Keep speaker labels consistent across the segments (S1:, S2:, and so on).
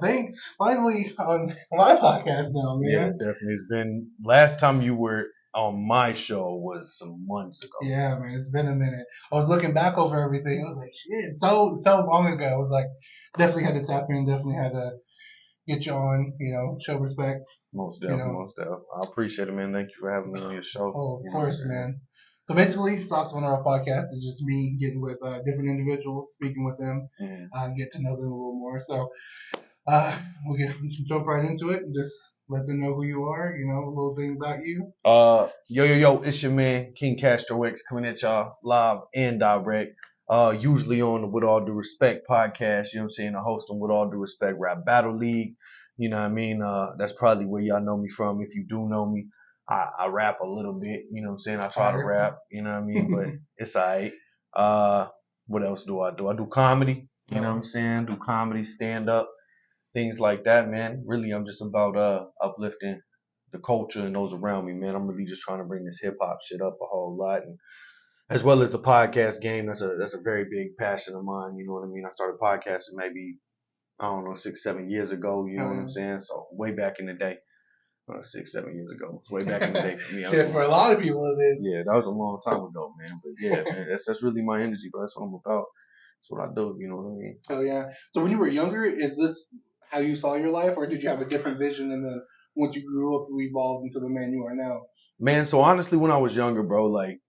S1: Thanks. Finally on my podcast now,
S2: Yeah,
S1: man.
S2: definitely. It's been last time you were on my show was some months ago.
S1: Yeah, man. It's been a minute. I was looking back over everything. I was like, shit, so long ago. I was like, definitely had to tap in. Definitely had to get you on. Show respect.
S2: Most
S1: You
S2: definitely,
S1: know.
S2: most definitely. I appreciate it, man. Thank you for having me on your show.
S1: Oh, of
S2: You know what I'm
S1: course,
S2: saying?
S1: man. So basically, Stocks on our podcast is just me getting with different individuals, speaking with them,
S2: Mm.
S1: get to know them a little more. So Uh, we can jump right into it and just let them know who you are, a little thing about you.
S2: Yo, it's your man, KingCastro X, coming at y'all live and direct. Usually on the With All Due Respect podcast, you know what I'm saying? I host them With All Due Respect Rap Battle League. You know what I mean? That's probably where y'all know me from. If you do know me, I rap a little bit, you know what I'm saying? I try to rap, you know what I mean? But it's alright. Uh, what else do I do? I do comedy, you know what I'm saying? Do comedy, stand up, things like that, man. Really, I'm just about uplifting the culture and those around me, man. I'm really just trying to bring this hip hop shit up a whole lot, and as well as the podcast game. That's a very big passion of mine. You know what I mean? I started podcasting maybe I don't know 6 7 years ago. You know what I'm saying? So way back in the day. 6 7 years ago, way back in the day for me.
S1: Shit, for a lot of people it is.
S2: Yeah, that was a long time ago, man. But yeah, man, that's really my energy, bro. That's what I'm about. That's what I do. You know what I mean?
S1: Oh yeah. So when you were younger, is this how you saw your life, or did you have a different vision? And then once you grew up, you evolved into the man you are now.
S2: Man, so honestly, when I was younger, bro, like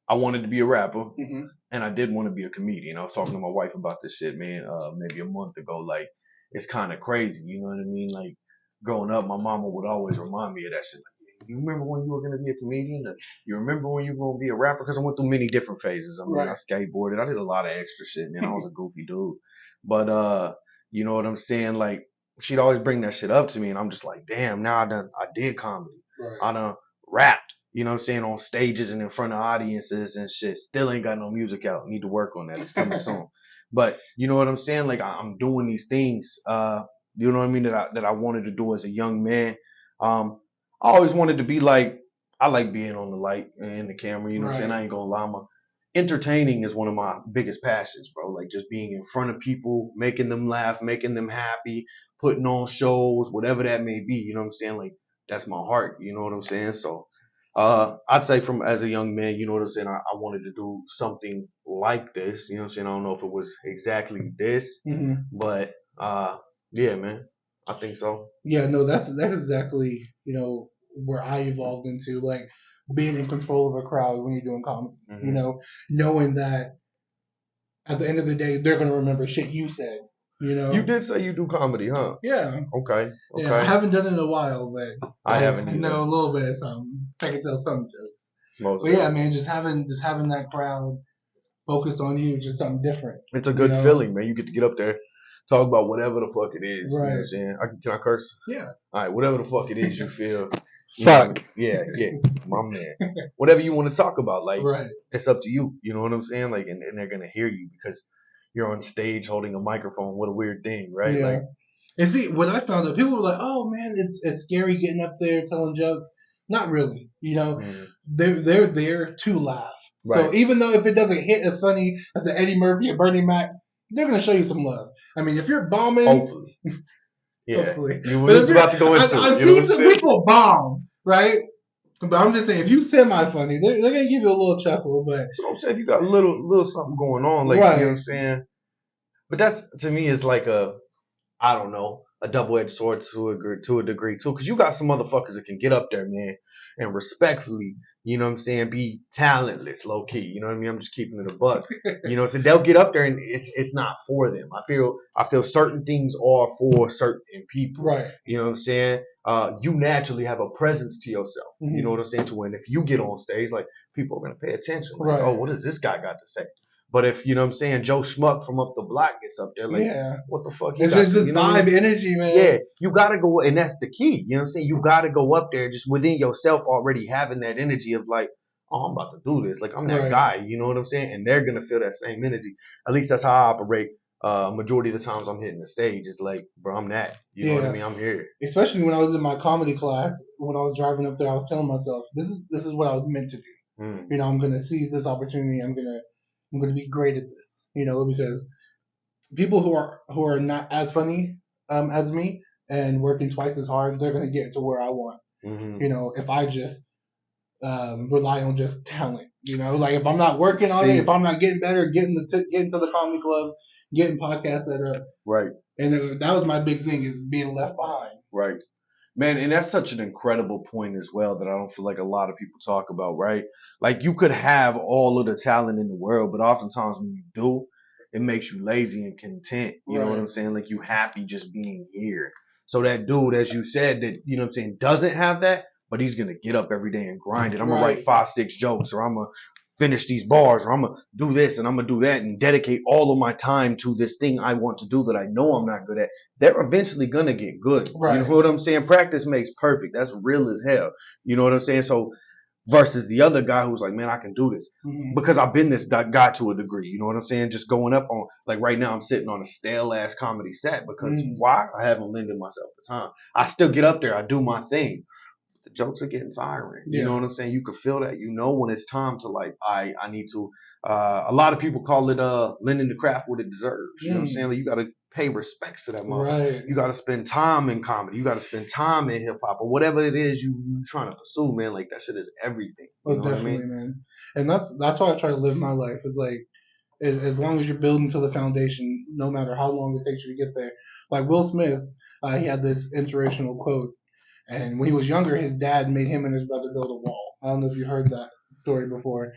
S2: I wanted to be a rapper.
S1: Mm-hmm.
S2: And I did want to be a comedian. I was talking to my wife about this shit, man, maybe a month ago. Like, it's kind of crazy, you know what I mean? Like, growing up, my mama would always remind me of that shit. Like, you remember when you were gonna be a comedian? Or you remember when you were gonna be a rapper? Because I went through many different phases. I mean, I skateboarded. I did a lot of extra shit, man. I was a goofy dude. But you know what I'm saying? Like, she'd always bring that shit up to me, and I'm just like, damn. Now I did comedy.
S1: Right.
S2: I done rapped. You know what I'm saying, on stages and in front of audiences and shit. Still ain't got no music out. Need to work on that. It's coming soon. But you know what I'm saying? Like I'm doing these things, you know what I mean, that I wanted to do as a young man. I always wanted to be like, I like being on the light and the camera, you know what I'm saying? I ain't gonna lie, entertaining is one of my biggest passions, bro. Like just being in front of people, making them laugh, making them happy, putting on shows, whatever that may be, you know what I'm saying? Like that's my heart, you know what I'm saying? So I'd say from as a young man, you know what I'm saying, I wanted to do something like this. You know what I'm saying? I don't know if it was exactly this, but yeah, man, I think so.
S1: Yeah, no, that's exactly where I evolved into, like being in control of a crowd when you're doing comedy. Knowing that at the end of the day they're gonna remember shit you said.
S2: You did say you do comedy, huh?
S1: Yeah.
S2: Okay.
S1: Yeah, I haven't done it in a while, but
S2: I haven't
S1: I
S2: either.
S1: know a little bit of something. I can tell some jokes. But yeah, man, just having that crowd focused on you, just something different.
S2: It's a good feeling, man. You get to get up there, talk about whatever the fuck it is.
S1: Right.
S2: You know what I'm saying? Can I curse?
S1: Yeah.
S2: All right, whatever the fuck it is you feel.
S1: Fuck.
S2: Yeah, my man. Whatever you want to talk about, like,
S1: right.
S2: It's up to you. You know what I'm saying? Like, and they're gonna hear you because you're on stage holding a microphone. What a weird thing, right?
S1: Yeah.
S2: Like,
S1: and see, what I found out, people were like, "Oh man, it's scary getting up there telling jokes." Not really. They're there to laugh. Right. So even though if it doesn't hit as funny as an Eddie Murphy or Bernie Mac, they're gonna show you some love. I mean, if you're bombing,
S2: hopefully, yeah,
S1: hopefully.
S2: You were about to go into.
S1: I've seen some people bomb, right? But I'm just saying, if you semi funny, they're gonna give you a little chuckle. But
S2: so I'm saying, if you got a little something going on, like right. You know what I'm saying. But that's to me is like I don't know, a double-edged sword to a degree too, because you got some motherfuckers that can get up there, man, and respectfully, you know what I'm saying, be talentless, low key. You know what I mean? I'm just keeping it a buck. You know, so they'll get up there and it's not for them. I feel certain things are for certain people. Right. You know what I'm saying? You naturally have a presence to yourself. Mm-hmm. You know what I'm saying? To when if you get on stage, like people are gonna pay attention. Like, right. Oh, what does this guy got to say? But if, you know what I'm saying, Joe Schmuck from up the block gets up there, like, yeah. What the fuck?
S1: It's just this vibe energy, man.
S2: Yeah, you got to go, and that's the key. You know what I'm saying? You got to go up there just within yourself already having that energy of like, oh, I'm about to do this. Like, I'm that guy. You know what I'm saying? And they're going to feel that same energy. At least that's how I operate. Majority of the times I'm hitting the stage, it's like, bro, I'm that. You know what I mean? I'm here.
S1: Especially when I was in my comedy class, when I was driving up there, I was telling myself, this is what I was meant to do. I'm going to seize this opportunity. I'm going to be great at this, because people who are not as funny as me and working twice as hard, they're going to get to where I want. You know, if I just rely on just talent. You know, like if I'm not working on it, if I'm not getting better, getting to the comedy club, getting podcasts set up.
S2: Right.
S1: And that was my big thing, is being left behind.
S2: Right. Man, and that's such an incredible point as well that I don't feel like a lot of people talk about, right? Like you could have all of the talent in the world, but oftentimes when you do, it makes you lazy and content. You know what I'm saying? Like you happy just being here. So that dude, as you said, that, you know what I'm saying, doesn't have that, but he's going to get up every day and grind it. I'm going to write 5-6 jokes, or I'm going to finish these bars, or I'm going to do this and I'm going to do that and dedicate all of my time to this thing I want to do that I know I'm not good at. They're eventually going to get good. You know what I'm saying? Practice makes perfect. That's real as hell. You know what I'm saying? So versus the other guy who's like, man, I can do this because I've been this guy to a degree. You know what I'm saying? Just going up on, like right now I'm sitting on a stale ass comedy set because why? I haven't lended myself the time. I still get up there. I do my thing. The jokes are getting tiring. You know what I'm saying? You can feel that. You know when it's time to like, I need to. A lot of people call it lending the craft what it deserves. You know what I'm saying? Like, you got to pay respects to that motherfucker. You got to spend time in comedy. You got to spend time in hip hop or whatever it is you trying to pursue, man. Like that shit is everything.
S1: Most definitely, man. And that's why I try to live my life. Is like as long as you're building to the foundation, no matter how long it takes you to get there. Like Will Smith, he had this inspirational quote. And when he was younger, his dad made him and his brother build a wall. I don't know if you heard that story before,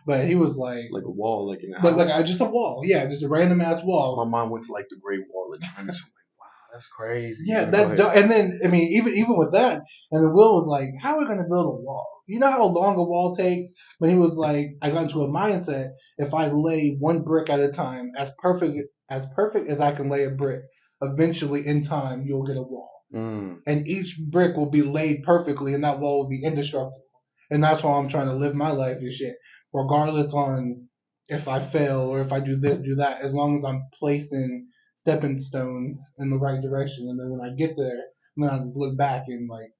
S1: but he was like
S2: a wall, like in a house?
S1: Like just a wall, yeah, just a random ass wall.
S2: My mind went to like the Great Wall of China. So I'm like, wow, that's crazy.
S1: Yeah, that's dope. And then I mean, even with that, and then Will was like, "How are we gonna build a wall? You know how long a wall takes?" But he was like, "I got into a mindset: if I lay one brick at a time, as perfect as I can lay a brick, eventually in time you'll get a wall." And each brick will be laid perfectly, and that wall will be indestructible. And that's why I'm trying to live my life and shit, regardless on if I fail or if I do this, do that. As long as I'm placing stepping stones in the right direction, and then when I get there, then I just look back and like,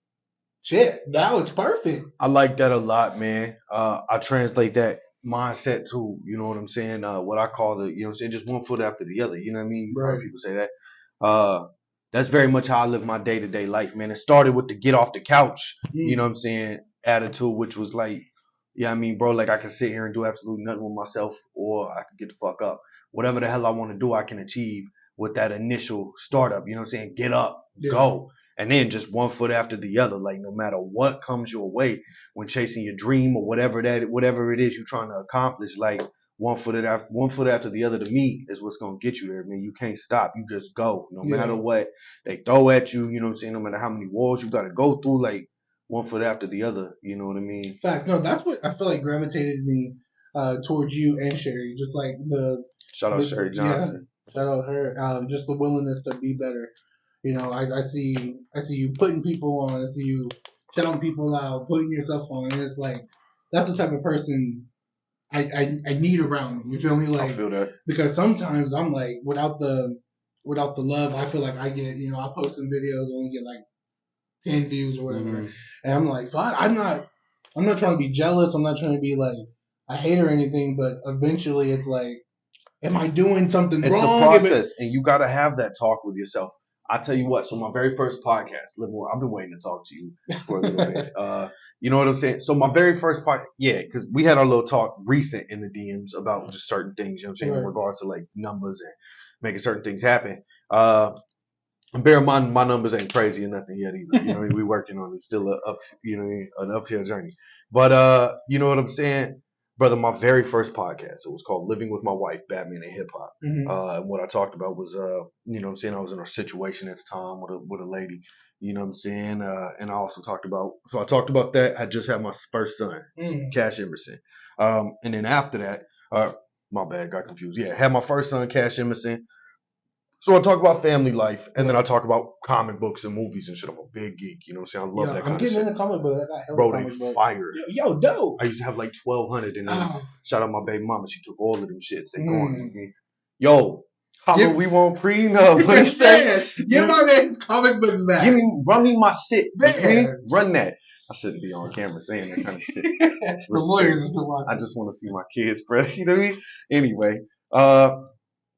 S1: shit, now it's perfect.
S2: I like that a lot, man. I translate that mindset to, you know what I'm saying? What I call the, you know what I'm saying, just one foot after the other. You know what I mean? Right. People say that. That's very much how I live my day-to-day life, man. It started with the get off the couch, you know what I'm saying, attitude, which was like, yeah, I mean, bro, like I can sit here and do absolutely nothing with myself, or I can get the fuck up. Whatever the hell I want to do, I can achieve with that initial startup, you know what I'm saying? Get up, go. And then just one foot after the other, like no matter what comes your way when chasing your dream or whatever it is you're trying to accomplish, like one foot after the other, to me, is what's gonna get you there, man. You can't stop. You just go. No matter what they throw at you, you know what I'm saying? No matter how many walls you gotta go through, like one foot after the other, you know what I mean?
S1: Facts. No, that's what I feel like gravitated me towards you and Sherry. Just like
S2: shout out Sherry Johnson.
S1: Yeah, shout out her. Just the willingness to be better. You know, I see you putting people on. I see you shouting people out, putting yourself on, and it's like that's the type of person I need around me. You feel me? Like, I feel that. Because sometimes I'm like, without the love, I feel like I get, you know, I post some videos and we get like 10 views or whatever, and I'm like, I'm not trying to be jealous. I'm not trying to be like a hater or anything, but eventually it's like, am I doing something wrong?
S2: It's a process, and you got to have that talk with yourself. I tell you what, so my very first podcast, I've been waiting to talk to you for a little bit. You know what I'm saying? So my very first podcast, because we had our little talk recent in the DMs about just certain things, you know what I'm saying, in regards to like numbers and making certain things happen. And bear in mind, my numbers ain't crazy or nothing yet either. You know what I mean? We working on it. It's still an uphill journey. But you know what I'm saying? Brother, my very first podcast, it was called Living with My Wife, Batman and Hip Hop. And what I talked about was, you know what I'm saying, I was in a situation at the time with a lady, you know what I'm saying? And I also talked about that. I just had my first son, Cash Emerson. And then after that, my bad, got confused. Yeah, had my first son, Cash Emerson. So I talk about family life, and then I talk about comic books and movies and shit. I'm a big geek, you know what I'm saying? I love that kind of shit. I'm getting into comic books. Bro, they fire.
S1: Yo, dope.
S2: I used to have like 1,200, and then shout out my baby mama. She took all of them shits. They going with me. Yo, we won't prenup. What you saying?
S1: Give my man's comic books back.
S2: Run me my shit. Man. Run that. I shouldn't be on camera saying that kind of shit.
S1: The lawyers is the one.
S2: I just want to see my kids, bro. You know what I mean? Anyway, what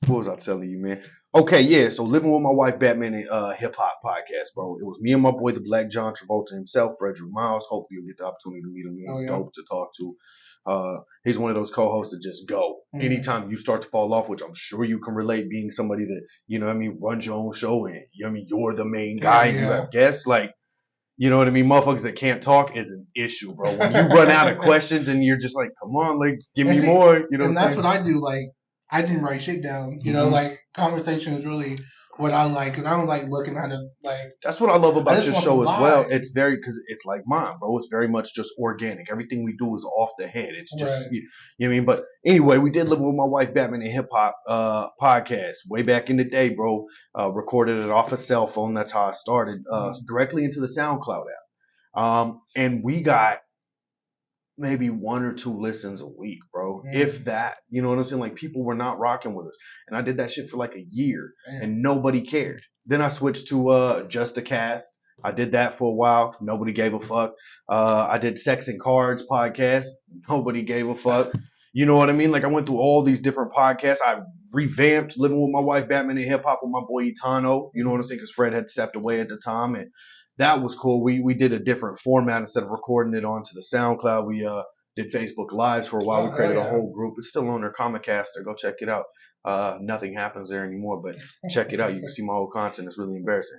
S2: was I telling you, man? Okay, yeah. So living with my wife, Batman and hip hop podcast, bro. It was me and my boy, the Black John Travolta himself, Frederick Miles. Hopefully, you'll get the opportunity to meet him. He's dope to talk to. He's one of those co-hosts that just go anytime you start to fall off, which I'm sure you can relate. Being somebody that you know, what I mean, runs your own show and you know, what I mean, you're the main guy. You have guests like. You know what I mean? Motherfuckers that can't talk is an issue, bro. When you run out of questions and you're just like, come on, like, give me more. You know
S1: and that's what I do. Like, I didn't write shit down. You know, like, conversation is really what I like. Because I don't like looking at it, like.
S2: That's what I love about your show as well. It's because it's like mine, bro. It's very much just organic. Everything we do is off the head. It's just, you know what I mean? But anyway, we did live with my wife, Batman and Hip Hop podcast way back in the day, bro. Recorded it off a cell phone. That's how I started. Directly into the SoundCloud app. And we got maybe 1 or 2 listens a week, bro. If that, you know what I'm saying? Like people were not rocking with us. And I did that shit for like a year and nobody cared. Then I switched to Just a Cast. I did that for a while. Nobody gave a fuck. I did Sex and Cards podcast. Nobody gave a fuck. You know what I mean? Like I went through all these different podcasts. I revamped Living with My Wife, Batman and Hip Hop with my boy Itano. You know what I'm saying? Because Fred had stepped away at the time. And that was cool. We did a different format instead of recording it onto the SoundCloud. We did Facebook Lives for a while. We created a whole group. It's still on their KingCastro. Go check it out. Nothing happens there anymore, but check it out. You can see my whole content. It's really embarrassing.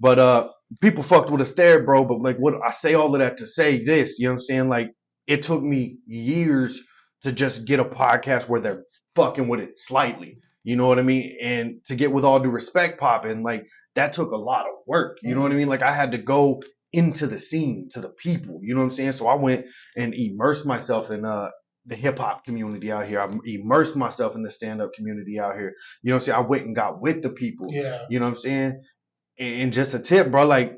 S2: But people fucked with us there, bro. But like, what I say all of that to say this, you know what I'm saying? Like, it took me years to just get a podcast where they're fucking with it slightly. You know what I mean? And to get With All Due Respect popping, like, that took a lot of work. You know what I mean? Like I had to go into the scene, to the people. You know what I'm saying? So I went and immersed myself in the hip hop community out here. I immersed myself in the stand up community out here. You know what I'm saying? I went and got with the people. Yeah. You know what I'm saying? And just a tip, bro, like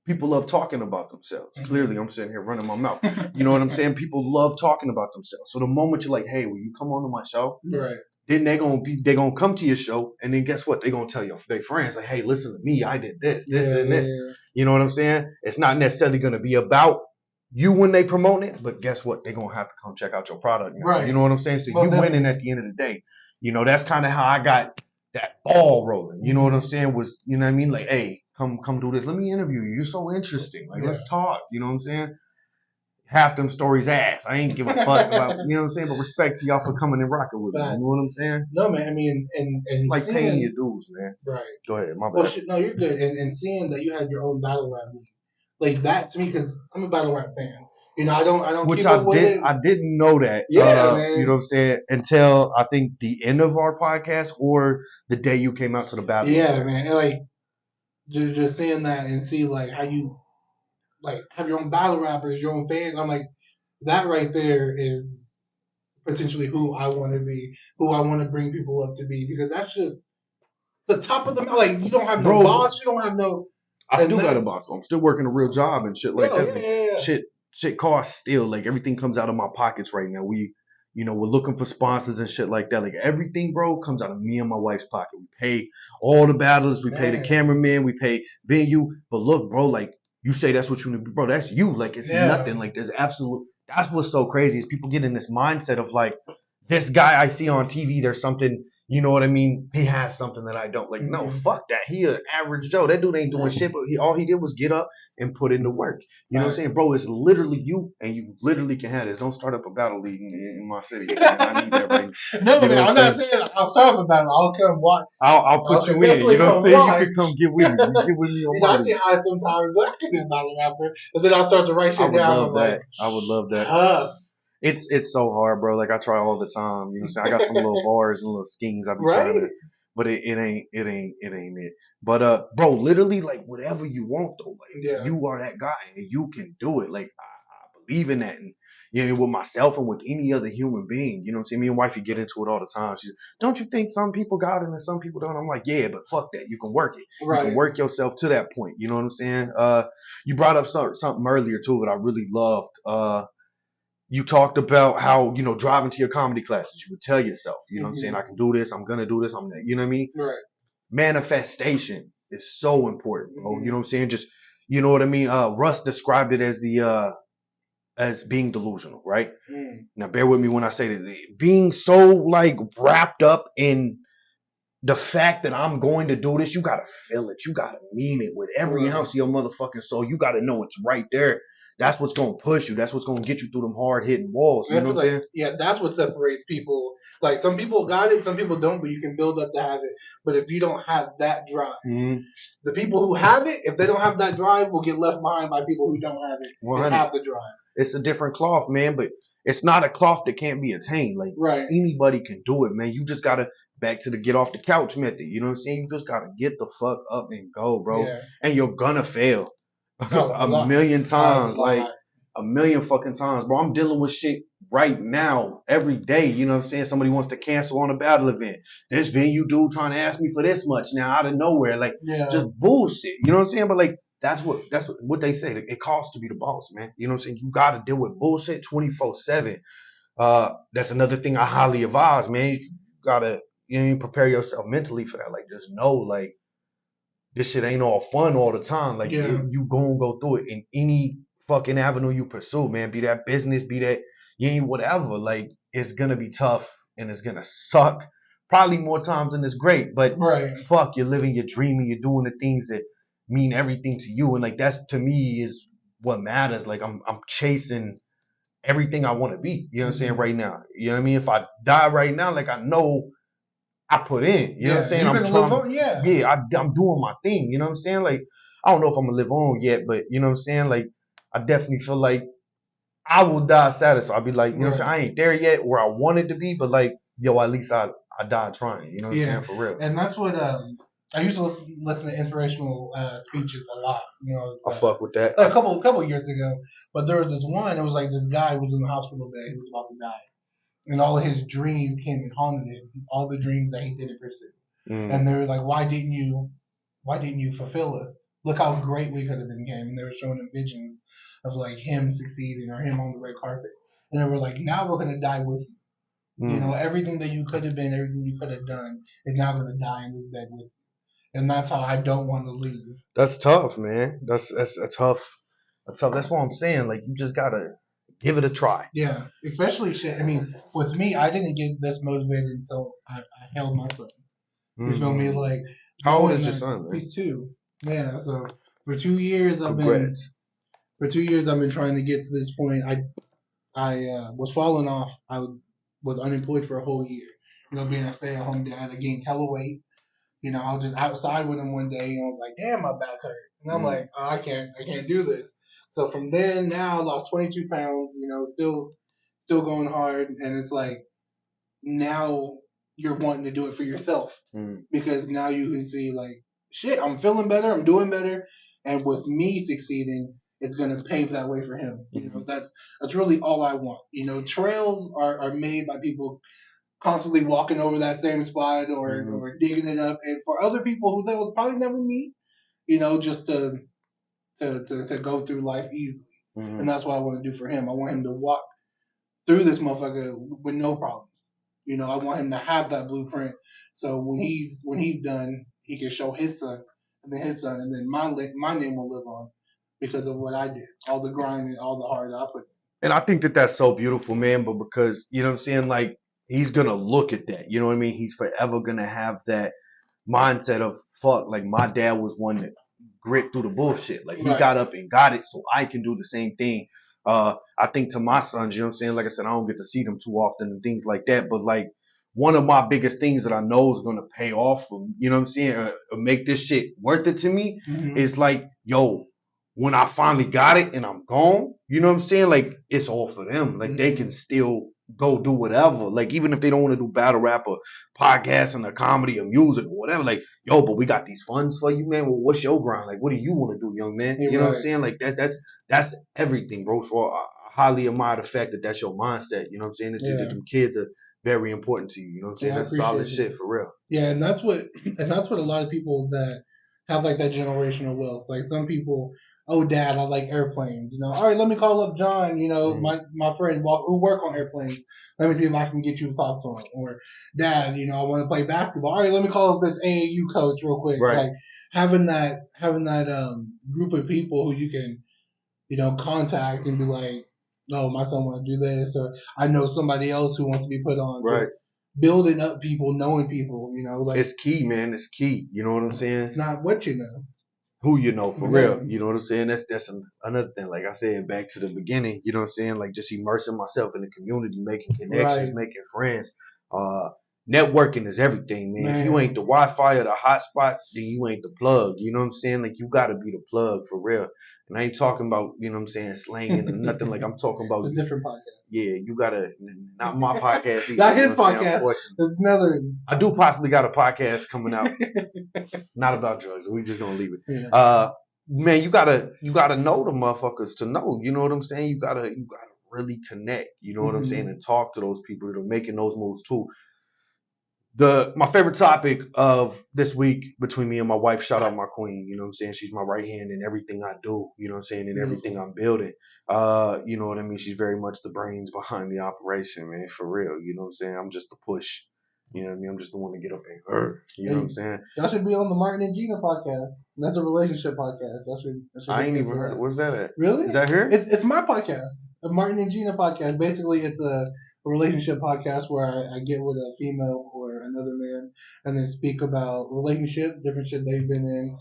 S2: people love talking about themselves. Clearly, I'm sitting here running my mouth. You know what I'm saying? People love talking about themselves. So the moment you're like, hey, will you come on to my show? Right. Then they're gonna come to your show, and then guess what? They're gonna tell their friends, like, hey, listen to me, I did this, and this. Yeah. You know what I'm saying? It's not necessarily gonna be about you when they promote it, but guess what? They're gonna have to come check out your product now. Right. You know what I'm saying? So you winning at the end of the day. You know, that's kind of how I got that ball rolling. You know what I'm saying? Was, you know what I mean? Like, hey, come do this. Let me interview you. You're so interesting. Like, let's talk. You know what I'm saying? Half them stories ass. I ain't give a fuck about, you know what I'm saying? But respect to y'all for coming and rocking with me. You know what I'm saying?
S1: No, man. I mean, and
S2: it's like paying your dues, man.
S1: Right.
S2: Go ahead. My bad.
S1: Well, no, you're good. And seeing that you had your own battle rap league, like that to me, because I'm a battle rap fan. You know, I don't.
S2: Which I didn't know that.
S1: Yeah, man.
S2: You know what I'm saying? Until I think the end of our podcast or the day you came out to the battle.
S1: Yeah, man. And like just seeing that and see like how you like have your own battle rappers, your own fans. I'm like, that right there is potentially who I want to be, who I want to bring people up to be, because that's just the top of the mountain. Like, you don't have no boss, you don't have no.
S2: I still got a boss, but I'm still working a real job and shit like that. Yeah. Shit costs still. Like, everything comes out of my pockets right now. We're looking for sponsors and shit like that. Like, everything, bro, comes out of me and my wife's pocket. We pay all the battlers, we pay the cameraman, we pay venue. But look, bro, like, you say that's what you need, bro. That's you. Like, it's nothing. Like, that's what's so crazy is people get in this mindset of like, this guy I see on TV, there's something, you know what I mean? He has something that I don't. Like, no, fuck that. He an average Joe. That dude ain't doing shit, but all he did was get up and put in the work. You know what I'm saying? Bro, it's literally you, and you literally can have this. Don't start up a battle league in my city. I need that right now.
S1: No, man, I'm not saying I'll start up a battle. I'll come watch.
S2: I'll put you in. You know what I'm saying? You can come get with me. You get with me on
S1: I get high sometimes, but I can be a battle rapper. And then I'll start to write shit down.
S2: I would love that. It's so hard, bro. Like, I try all the time. You know what I'm saying? I got some little bars and little schemes I be trying to, but it ain't it. But bro, literally, like, whatever you want though, like, you are that guy and you can do it. Like, I believe in that, and you know, with myself and with any other human being. You know what I'm saying? Me and wifey get into it all the time. She's, don't you think some people got it and some people don't? I'm like, yeah, but fuck that. You can work it. Right. You can work yourself to that point. You know what I'm saying? You brought up something earlier too that I really loved. You talked about how, you know, driving to your comedy classes, you would tell yourself, you know what I'm saying? I can do this. I'm going to do this. You know what I mean? Right. Manifestation is so important, bro. You know what I'm saying? Just, you know what I mean? Russ described it as as being delusional, right? Now, bear with me when I say that. Being so, like, wrapped up in the fact that I'm going to do this, you gotta feel it. You gotta mean it with every ounce of your motherfucking soul. You gotta know it's right there. That's what's gonna push you. That's what's gonna get you through them hard hitting walls. You know what I'm saying?
S1: Yeah, that's what separates people. Like some people got it, some people don't, but you can build up to have it. But if you don't have that drive, the people who have it, if they don't have that drive, will get left behind by people who don't have it and have the drive.
S2: It's a different cloth, man, but it's not a cloth that can't be attained. Like anybody can do it, man. You just gotta back to the get off the couch method. You know what I'm saying? You just gotta get the fuck up and go, bro. Yeah. And you're gonna fail a million times, like a million fucking times, bro. I'm dealing with shit right now every day. You know what I'm saying? Somebody wants to cancel on a battle event. This venue dude trying to ask me for this much now out of nowhere, like just bullshit. You know what I'm saying? But like. That's what they say. It costs to be the boss, man. You know what I'm saying? You got to deal with bullshit 24/7. That's another thing I highly advise, man. You gotta prepare yourself mentally for that. Like, just know, like, this shit ain't all fun all the time. Like, you gonna go through it in any fucking avenue you pursue, man. Be that business, be that whatever. Like, it's gonna be tough and it's gonna suck. Probably more times than it's great, but fuck, you're living your dream and you're doing the things that mean everything to you, and like that's to me is what matters. Like I'm chasing everything I want to be. You know what I'm saying? Right now, you know what I mean. If I die right now, like I know I put in. You know what I'm saying? I'm trying. I'm doing my thing. You know what I'm saying? Like I don't know if I'm gonna live on yet, but you know what I'm saying? Like I definitely feel like I will die satisfied. I'll be like, you know what I'm saying? I ain't there yet where I wanted to be, but like at least I died trying. You know what I'm saying? For real.
S1: And that's what I used to listen to inspirational speeches a lot. You know,
S2: I fuck with that.
S1: Like a couple years ago, but there was this one. It was like this guy was in the hospital bed. He was about to die, and all of his dreams came and haunted him. All the dreams that he didn't pursue, and they were like, "Why didn't you fulfill us? Look how great we could have became." And they were showing him visions of like him succeeding or him on the red carpet, and they were like, "Now we're gonna die with you. You know, everything that you could have been, everything you could have done, is now gonna die in this bed with you." And that's how I don't want to leave.
S2: That's tough, man. That's tough. That's tough. That's what I'm saying. Like you just gotta give it a try.
S1: Yeah, especially shit. I mean, with me, I didn't get this motivated until I held my son. You feel me? Like,
S2: how old is your son? Man?
S1: He's 2. Yeah. So for 2 years, I've been trying to get to this point. I was falling off. I was unemployed for a whole year. You know, being a stay-at-home dad, I gained hella weight. You know, I was just outside with him one day and I was like, damn, my back hurt. And I'm like, oh, I can't do this. So from then now I lost 22 pounds, you know, still going hard. And it's like, now you're wanting to do it for yourself because now you can see like, shit, I'm feeling better. I'm doing better. And with me succeeding, it's going to pave that way for him. You know, that's really all I want. You know, trails are made by people constantly walking over that same spot or digging it up, and for other people who they will probably never meet, you know, just to go through life easily. And that's what I want to do for him. I want him to walk through this motherfucker with no problems. You know, I want him to have that blueprint, so when he's done, he can show his son, and then my name will live on because of what I did, all the grind and all the hard I put in.
S2: And I think that that's so beautiful, man. But because you know what I'm saying, like. He's going to look at that. You know what I mean? He's forever going to have that mindset of, fuck, like my dad was one that grit through the bullshit. Like he got up and got it, so I can do the same thing. I think to my sons, you know what I'm saying? Like I said, I don't get to see them too often and things like that. But like one of my biggest things that I know is going to pay off, you know what I'm saying, make this shit worth it to me is like, yo, when I finally got it and I'm gone, you know what I'm saying? Like it's all for them. Like they can still go do whatever. Like even if they don't want to do battle rap or podcasting or comedy or music or whatever, like, yo, but we got these funds for you, man. Well, what's your grind? Like, what do you want to do, young man? You know what I'm saying? Like that's everything, bro. So I highly admire the fact that that's your mindset. You know what I'm saying? That them kids are very important to you. You know what I'm saying? That's solid shit for real.
S1: Yeah, and that's what a lot of people that have like that generational wealth. Like some people, oh, dad, I like airplanes. You know, all right, let me call up John. You know, my friend who work on airplanes. Let me see if I can get you to talk to him. Or dad, you know, I want to play basketball. All right, let me call up this AAU coach real quick.
S2: Right.
S1: Like having that group of people who you can, you know, contact and be like, no, my son want to do this, or I know somebody else who wants to be put on.
S2: Right.
S1: building up people, knowing people, like
S2: it's key, man. It's key. You know what I'm saying?
S1: It's not what you know.
S2: Who you know, for real. You know what I'm saying? That's another thing. Like I said, back to the beginning, you know what I'm saying? Like just immersing myself in the community, making connections, making friends. Networking is everything, man. If you ain't the Wi-Fi or the hotspot, then you ain't the plug. You know what I'm saying? Like you gotta be the plug for real. And I ain't talking about, you know what I'm saying, slanging or nothing. Like I'm talking about.
S1: It's a different podcast.
S2: Yeah, you gotta, not my podcast either.
S1: Not his podcast. It's another.
S2: I do possibly got a podcast coming out. Not about drugs. We just gonna leave it.
S1: Yeah.
S2: Man, you gotta know the motherfuckers to know. You know what I'm saying? You gotta really connect. You know what I'm saying? And talk to those people that are making those moves too. My favorite topic of this week between me and my wife, shout out my queen, you know what I'm saying? She's my right hand in everything I do, you know what I'm saying, in everything I'm building. You know what I mean? She's very much the brains behind the operation, man, for real. You know what I'm saying? I'm just the push. You know what I mean? I'm just the one to get up in her. You know what I'm saying?
S1: Y'all should be on the Martin and Gina podcast. That's a relationship podcast.
S2: I ain't even heard. Where's that at?
S1: Really?
S2: Is that here?
S1: It's my podcast, a Martin and Gina podcast. Basically, it's a relationship podcast where I get with a female or another man and then speak about relationship, different shit they've been in,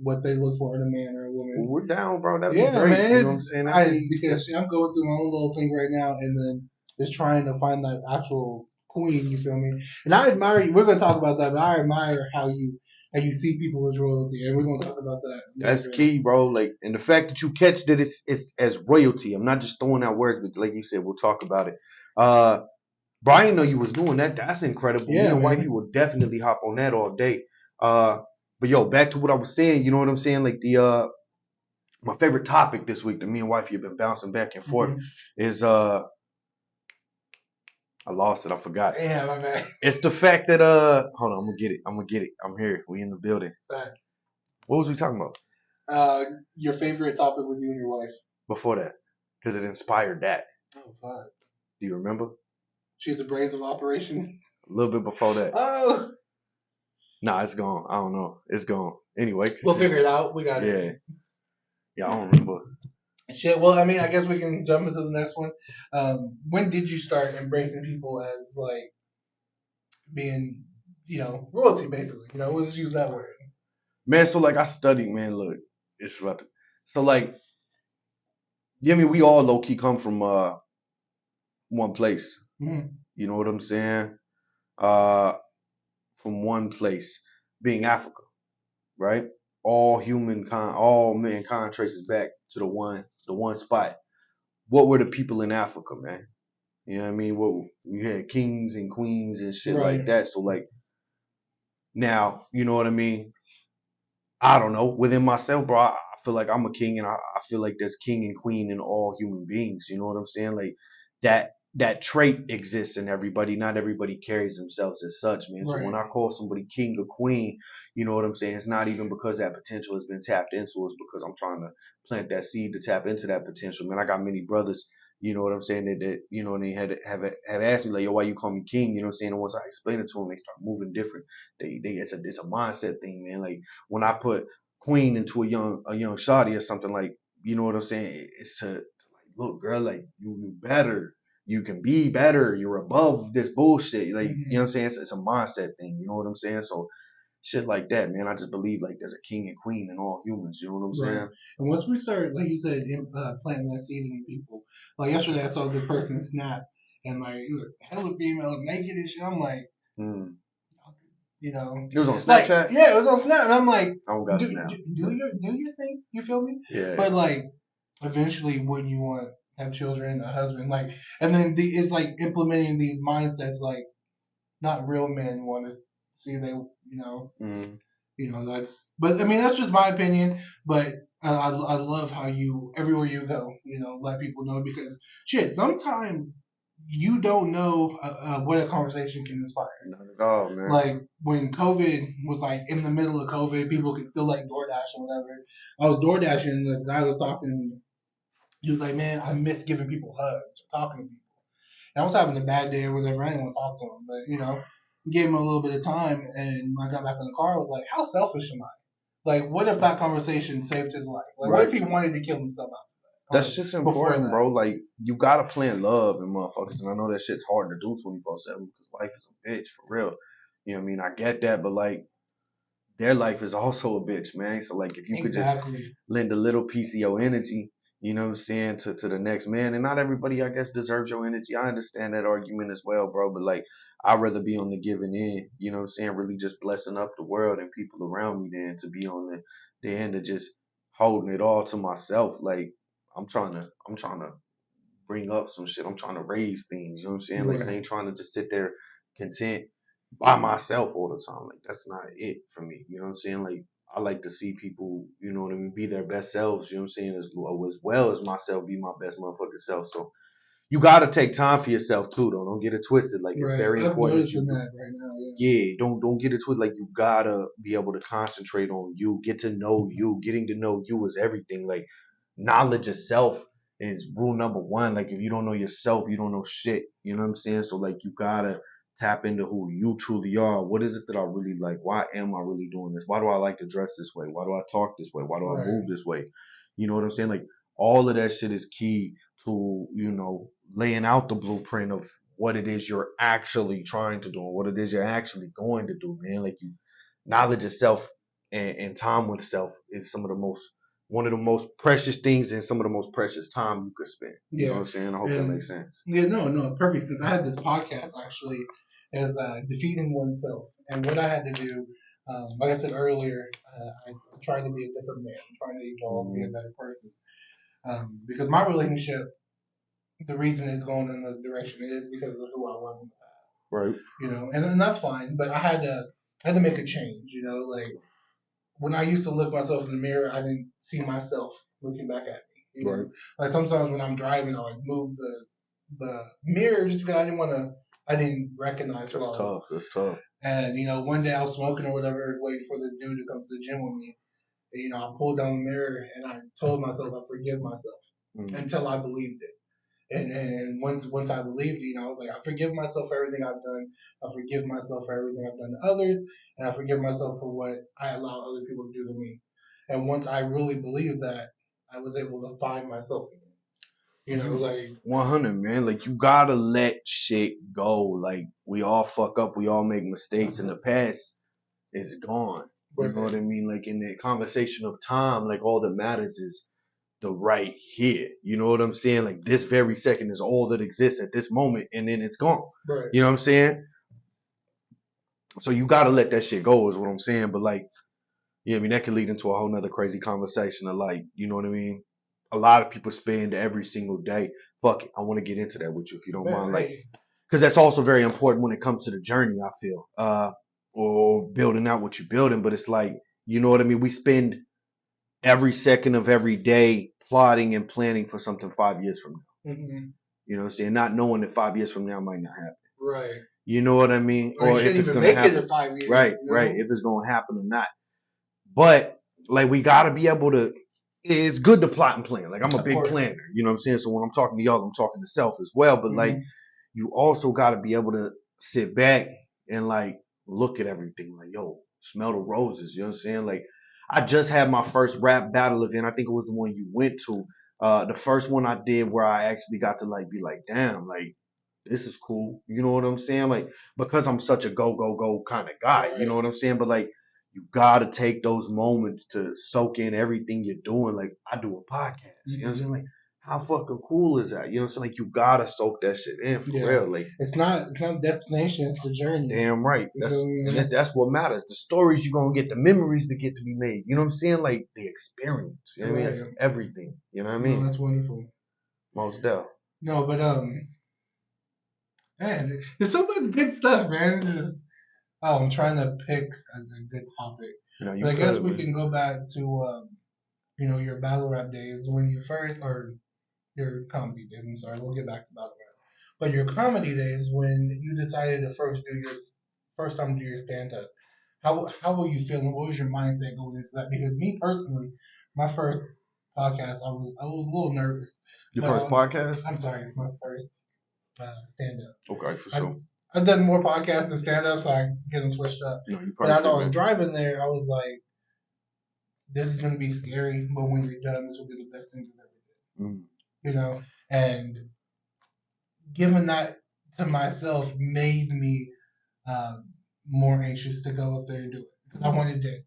S1: what they look for in a man or a woman.
S2: Well, we're down, bro. That'd be great.
S1: Man,
S2: you know what I'm saying?
S1: Because I'm going through my own little thing right now and then just trying to find that actual queen, you feel me? And I admire you. We're going to talk about that, but I admire how you see people as royalty, and we're gonna talk about that.
S2: That's key, bro. Like, and the fact that you catch that it's as royalty. I'm not just throwing out words, but like you said, we'll talk about it. Brian, know you was doing that. That's incredible.
S1: Yeah,
S2: me and wifey will definitely hop on that all day. But yo, back to what I was saying. You know what I'm saying? Like my favorite topic this week that me and wifey have been bouncing back and forth is I lost it. I forgot.
S1: Yeah, my bad.
S2: It's the fact that hold on, I'm gonna get it. I'm here. We in the building.
S1: Facts.
S2: What was we talking about?
S1: Your favorite topic with you and your wife.
S2: Before that, because it inspired that.
S1: Oh, fuck.
S2: Do you remember?
S1: She's the brains of operation.
S2: A little bit before that.
S1: Oh.
S2: Nah, it's gone. I don't know. It's gone. Anyway.
S1: We'll figure it out. We got it.
S2: Yeah, I don't remember.
S1: Shit. Well, I mean, I guess we can jump into the next one. When did you start embracing people as like being, royalty, basically? We'll just use that word.
S2: Man, so like I studied, man. Look, it's about to, so like, yeah, I mean, we all low key come from one place.
S1: Mm-hmm.
S2: You know what I'm saying? From one place, being Africa, right? All mankind traces back to the one spot. What were the people in Africa, man? You know what I mean? What you had kings and queens and shit like that. So like now, you know what I mean? I don't know. Within myself, bro, I feel like I'm a king, and I feel like there's king and queen in all human beings. You know what I'm saying? Like that trait exists in everybody. Not everybody carries themselves as such, man. So when I call somebody king or queen, you know what I'm saying? It's not even because that potential has been tapped into. It's because I'm trying to plant that seed to tap into that potential, man. I got many brothers, you know what I'm saying, that you know, and they have asked me like, yo, why you call me king? You know what I'm saying? And once I explain it to them, they start moving different. It's a mindset thing, man. Like when I put queen into a young shawty or something, like, you know what I'm saying? It's to like, look, girl, like you better. You can be better. You're above this bullshit. Like, you know what I'm saying? It's a mindset thing. You know what I'm saying? So shit like that, man. I just believe like there's a king and queen in all humans. You know what I'm saying?
S1: And once we start, like you said, planting that seed in people. Like yesterday, I saw this person snap and like it was hella female naked and shit. I'm like,
S2: it was on Snapchat.
S1: Like, yeah, it was on Snap, and I'm like,
S2: I don't got Snap.
S1: Do your thing. You feel me?
S2: Yeah.
S1: But like, eventually, when you want have children, a husband, like, and then it's like implementing these mindsets, like, not real men want to see that's, but I mean, that's just my opinion, but I love how you, everywhere you go, let people know, because shit, sometimes you don't know what a conversation can inspire.
S2: Not at all, man.
S1: Like when COVID was like in the middle of COVID, people could still like DoorDash or whatever. I was DoorDashing and this guy was talking to me. He was like, man, I miss giving people hugs or talking to people. And I was having a bad day or whatever. I didn't want to talk to him. But, gave him a little bit of time. And when I got back in the car, I was like, how selfish am I? Like, what if that conversation saved his life? Like, what if he wanted to kill himself after that?
S2: That shit's important, bro. Like, you gotta plant love in motherfuckers. And I know that shit's hard to do 24/7 because life is a bitch, for real. You know what I mean? I get that, but like, their life is also a bitch, man. So like, if you could just lend a little piece of your energy, you know what I'm saying, to the next man. And not everybody, I guess, deserves your energy. I understand that argument as well, bro. But like, I'd rather be on the giving end, you know what I'm saying, really just blessing up the world and people around me than to be on the end of just holding it all to myself. Like, I'm trying to bring up some shit. I'm trying to raise things. You know what I'm saying? Like, I ain't trying to just sit there content by myself all the time. Like, that's not it for me. You know what I'm saying? Like, I like to see people, you know what I mean, be their best selves. You know what I'm saying? As well as myself, be my best motherfucking self. So you gotta take time for yourself too, though. Don't get it twisted. Like, it's very important. That right now, yeah, don't get it twisted. Like, you gotta be able to concentrate on you, get to know you. Getting to know you is everything. Like, knowledge of self is rule number one. Like, if you don't know yourself, you don't know shit. You know what I'm saying? So like, you gotta tap into who you truly are. What is it that I really like? Why am I really doing this? Why do I like to dress this way? Why do I talk this way? Why do I move this way? You know what I'm saying? Like, all of that shit is key to, you know, laying out the blueprint of what it is you're actually trying to do and what it is you're actually going to do, man. Like, you, knowledge of self and time with self is one of the most precious things and some of the most precious time you could spend. You know what I'm saying? I hope that makes sense.
S1: Yeah, no, perfect sense. I had this podcast actually as defeating oneself, and what I had to do, like I said earlier, I'm trying to be a different man. I'm trying to evolve, be a better person, because my relationship, the reason it's going in the direction it is because of who I was in the past.
S2: Right.
S1: You know, and that's fine, but I had to make a change. You know, like when I used to look myself in the mirror, I didn't see myself looking back at me. You know? Like sometimes when I'm driving, I like move the mirror just because I didn't recognize.
S2: That's tough. That's tough.
S1: And you know, one day I was smoking or whatever, waiting for this dude to come to the gym with me. And, you know, I pulled down the mirror and I told myself I forgive myself until I believed it. And once I believed it, you know, I was like, I forgive myself for everything I've done. I forgive myself for everything I've done to others, and I forgive myself for what I allow other people to do to me. And once I really believed that, I was able to find myself again. You know, like
S2: 100, man. Like, you gotta let shit go. Like, we all fuck up, we all make mistakes. In the past is gone. You know what I mean? Like, in the conversation of time, like, all that matters is the right here. You know what I'm saying? Like, this very second is all that exists at this moment, and then it's gone.
S1: Right.
S2: You know what I'm saying? So you gotta let that shit go is what I'm saying. But like, yeah, I mean, that could lead into a whole nother crazy conversation of like, you know what I mean? A lot of people spend every single day. Fuck it, I want to get into that with you if you don't mind. Like, because that's also very important when it comes to the journey, I feel, or building out what you're building. But it's like, you know what I mean? We spend every second of every day plotting and planning for something 5 years from now.
S1: Mm-hmm.
S2: You know what I'm saying? Not knowing that 5 years from now might not happen.
S1: Right.
S2: You know what I mean?
S1: Or if it's going to happen. It in 5 years,
S2: right,
S1: you know?
S2: right. If it's going to happen or not. But like, we got to be able to, it's good to plot and plan. Like, I'm a big planner, you know what I'm saying? So when I'm talking to y'all, I'm talking to self as well. But like, you also got to be able to sit back and like look at everything. Like, yo, smell the roses. You know what I'm saying? Like, I just had my first rap battle event. I think it was the one you went to. The first one I did where I actually got to like be like, damn, like, this is cool. You know what I'm saying? Like, because I'm such a go kind of guy. You know what I'm saying? But like, you gotta take those moments to soak in everything you're doing. Like, I do a podcast. You know what I'm saying? Like, how fucking cool is that? You know what I'm saying? Like, you gotta soak that shit in for real. Like,
S1: it's not destination, it's the journey.
S2: Damn right. That's what matters. The stories you're gonna get, the memories that get to be made. You know what I'm saying? Like, the experience. You know what I mean? It's everything. You know what I mean?
S1: No, that's wonderful.
S2: Most definitely.
S1: No, but man, there's so much good stuff, man. Just I'm trying to pick a good topic. But I guess we can go back to you know, your battle rap days when you first, or your comedy days. I'm sorry, we'll get back to battle rap. But your comedy days when you decided to first time do your stand up. How were you feeling? What was your mindset going into that? Because me personally, my first podcast, I was a little nervous.
S2: Your first podcast?
S1: I'm sorry, my first stand up.
S2: Okay, for sure.
S1: I've done more podcasts than stand up, so I get them switched up. But as I was driving there, I was like, this is gonna be scary, but when you're done, this will be the best thing you've ever did. You know, and giving that to myself made me more anxious to go up there and do it because I wanted to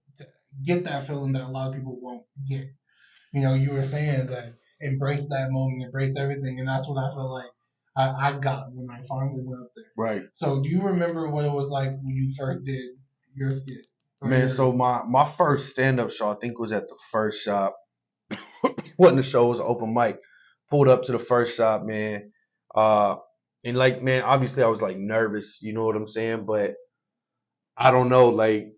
S1: get that feeling that a lot of people won't get. You know, you were saying that embrace that moment, embrace everything, and that's what I felt like I got when I finally went up there.
S2: Right.
S1: So, do you remember what it was like when you first did your skit?
S2: Man, so my first stand up show I think was at the first shop. Wasn't the show, was an open mic. Pulled up to the first shop, man. Uh, and like, man, obviously I was like nervous, you know what I'm saying? But I don't know, like,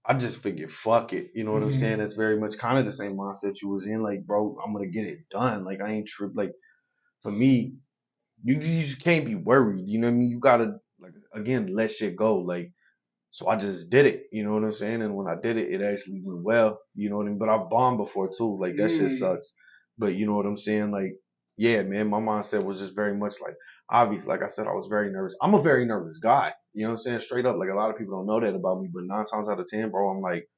S2: I just figured, fuck it, you know what I'm saying? That's very much kind of the same mindset you was in. Like, bro, I'm gonna get it done. Like, I ain't trip. Like, for me, you just can't be worried. You know what I mean? You gotta, like, again, let shit go. Like, so I just did it. You know what I'm saying? And when I did it, it actually went well. You know what I mean? But I've bombed before too. Like, that shit sucks. But you know what I'm saying? Like, yeah, man, my mindset was just very much like, obviously, like I said, I was very nervous. I'm a very nervous guy. You know what I'm saying? Straight up. Like, a lot of people don't know that about me, but 9 times out of 10, bro, I'm like,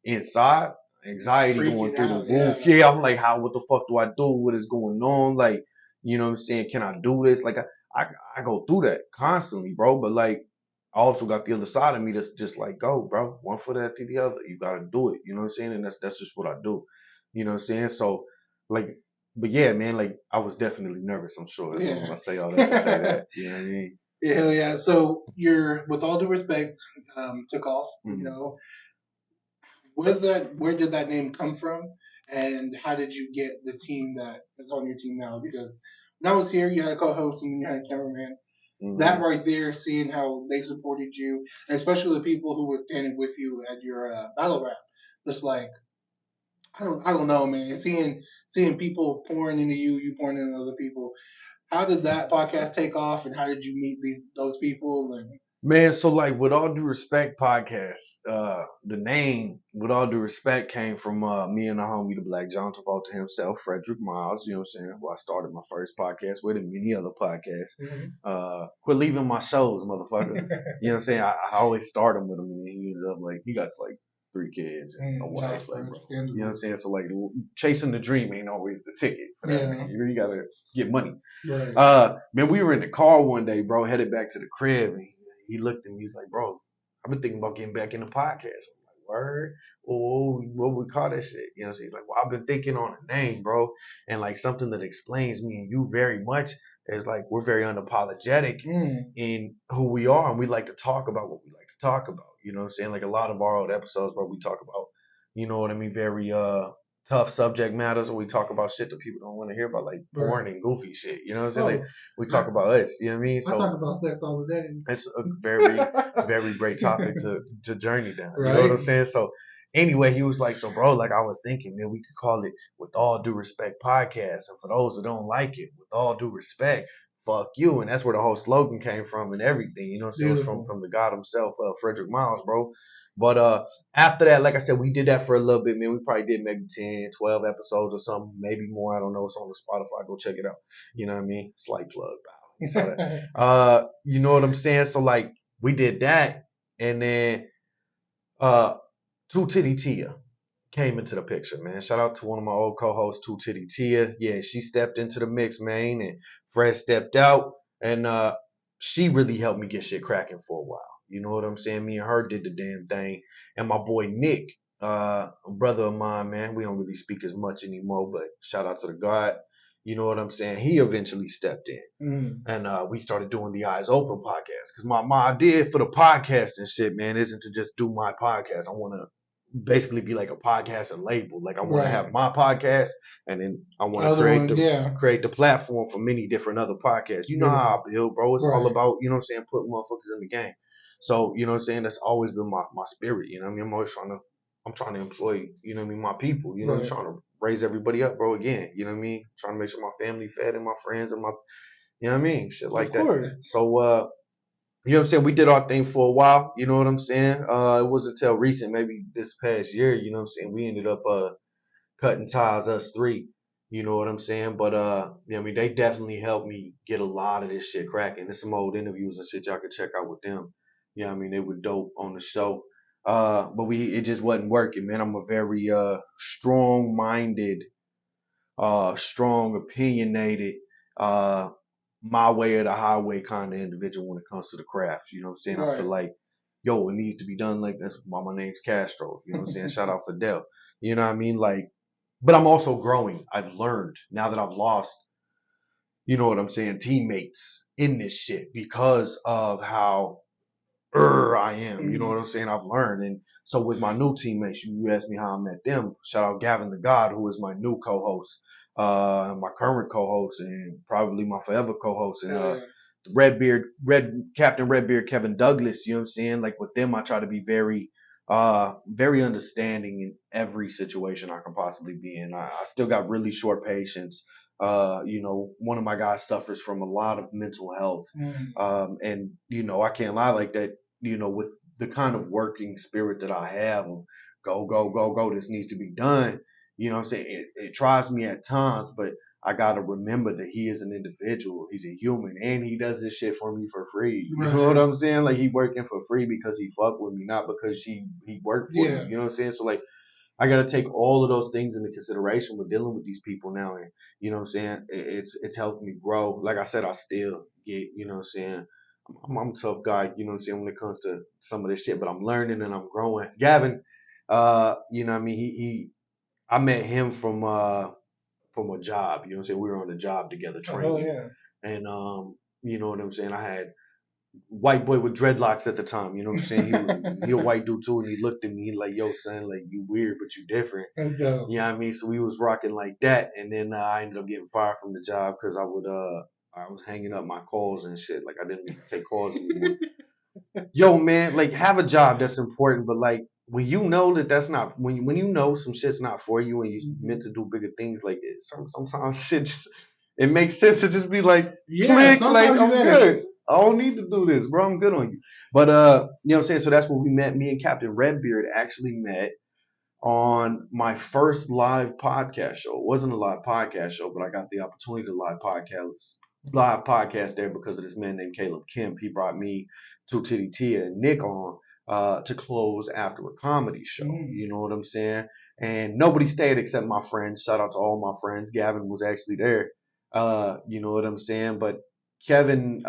S2: inside, anxiety
S1: freaking
S2: going through
S1: out,
S2: the roof. Yeah, I'm like, what the fuck do I do? What is going on? Like, you know what I'm saying? Can I do this? Like, I go through that constantly, bro. But like, I also got the other side of me that's just like, go, bro, one foot after the other. You gotta do it. You know what I'm saying? And that's just what I do. You know what I'm saying? So, like, but yeah, man, like, I was definitely nervous. I'm sure. That's what I say all that to say that. You know what I mean?
S1: Yeah, hell yeah. So you're, with all due respect, took off.
S2: Mhm.
S1: You know, where did that name come from, and how did you get the team that is on your team now? Because when I was here, you had a co-host and you had a cameraman. That right there, seeing how they supported you, and especially the people who were standing with you at your battle rap, just like I don't know, man. Seeing people pouring into you, you pouring into other people. How did that podcast take off, and how did you meet those people? And
S2: Man, so like, with all due respect podcast, the name with all due respect came from me and the homie, the Black John Travolta himself, Frederick Miles, you know what I'm saying, who I started my first podcast with, and many other podcasts. Quit leaving my shows, motherfucker. You know what I'm saying? I always start them with him, and he ends up like, he got like 3 kids and a wife, like, bro. You know what I'm saying? So like, chasing the dream ain't always the ticket for that, man. You really gotta get money.
S1: Right.
S2: Man, we were in the car one day, bro, headed back to the crib, and he looked at me. He's like, bro, I've been thinking about getting back in the podcast. I'm like, word? Well, what would we call that shit? You know, so he's like, well, I've been thinking on a name, bro. And like, something that explains me and you very much is like, we're very unapologetic in who we are. And we like to talk about what we like to talk about. You know what I'm saying? Like, a lot of our old episodes where we talk about, you know what I mean, very tough subject matters, or we talk about shit that people don't want to hear about, like porn and goofy shit. You know what I'm saying? Like, we talk about us. You know what I mean?
S1: I talk about sex all the days.
S2: It's a very, very great topic to journey down. You know what I'm saying? So anyway, he was like, so bro, like, I was thinking, man, we could call it With All Due Respect Podcast. And for those that don't like it, with all due respect, fuck you. And that's where the whole slogan came from and everything. You know what I'm saying? It was from the God himself, Frederick Miles, bro. But after that, like I said, we did that for a little bit, man. We probably did maybe 10, 12 episodes or something, maybe more. I don't know. It's on the Spotify. Go check it out. You know what I mean? Slight plug, pal. You know what I'm saying? So like, we did that, and then Two Titty Tia came into the picture, man. Shout out to one of my old co-hosts, Two Titty Tia. Yeah, she stepped into the mix, man, and Fred stepped out, and she really helped me get shit cracking for a while. You know what I'm saying? Me and her did the damn thing, and my boy Nick, a brother of mine, man. We don't really speak as much anymore, but shout out to the God. You know what I'm saying? He eventually stepped in, and we started doing the Eyes Open podcast. Because my idea for the podcast and shit, man, isn't to just do my podcast. I want to basically be like a podcast and label. Like, I want to have my podcast, and then I want to create the platform for many different other podcasts. You know how I build, bro. It's all about, you know what I'm saying, putting motherfuckers in the game. So, you know what I'm saying, that's always been my spirit. You know what I mean? I'm trying to employ, you know what I mean, my people. You know, I'm trying to raise everybody up, bro, again. You know what I mean? Trying to make sure my family fed and my friends and my, you know what I mean? Shit like that. So, you know what I'm saying? We did our thing for a while. You know what I'm saying? It wasn't until recent, maybe this past year, you know what I'm saying? We ended up cutting ties, us three. You know what I'm saying? But yeah, I mean, they definitely helped me get a lot of this shit cracking. There's some old interviews and shit y'all could check out with them. Yeah, I mean, they were dope on the show. But it just wasn't working, man. I'm a very strong-minded strong, opinionated, my way or the highway kind of individual when it comes to the craft. You know what I'm saying? I feel like, yo, it needs to be done like that's why my name's Castro. You know what I'm saying? Shout out Fidel. You know what I mean? Like, but I'm also growing. I've learned now that I've lost, you know what I'm saying, teammates in this shit because of how I am. You know what I'm saying? I've learned. And so with my new teammates, you asked me how I met them. Shout out Gavin the God, who is my new co-host, my current co-host, and probably my forever co-host. And Captain Redbeard, Kevin Douglas, you know what I'm saying? Like with them, I try to be very understanding in every situation I can possibly be in. I still got really short patience. One of my guys suffers from a lot of mental health. And, I can't lie like that, with the kind of working spirit that I have of go, go, go, go, this needs to be done. You know what I'm saying? It tries me at times, but I got to remember that he is an individual. He's a human and he does this shit for me for free. You know what I'm saying? Like he working for free because he fuck with me, not because he worked for me. You know what I'm saying? So like, I got to take all of those things into consideration when dealing with these people now. And, you know what I'm saying? It's helped me grow. Like I said, I still get, you know what I'm saying? I'm a tough guy, you know what I'm saying, when it comes to some of this shit, but I'm learning and I'm growing. Gavin, you know what I mean? I met him from a job, you know what I'm saying? We were on a job together training. And, you know what I'm saying? I had white boy with dreadlocks at the time, you know what I'm saying? He a white dude too, and he looked at me like, yo, son, like you weird, but you different. You know what I mean? So we was rocking like that, and then I ended up getting fired from the job because I was hanging up my calls and shit. Like I didn't take calls anymore. Yo, man, like have a job that's important, but like when you know that's not when you know some shit's not for you and you meant to do bigger things, like it, sometimes shit just it makes sense to just be like, click, like I'm good. I don't need to do this, bro. I'm good on you. But you know what I'm saying? So that's where we met. Me and Captain Redbeard actually met on my first live podcast show. It wasn't a live podcast show, but I got the opportunity to live podcast there because of this man named Caleb Kemp. He brought me to Titty Tia and Nick on to close after a comedy show. You know what I'm saying? And nobody stayed except my friends. Shout out to all my friends. Gavin was actually there. You know what I'm saying? But Kevin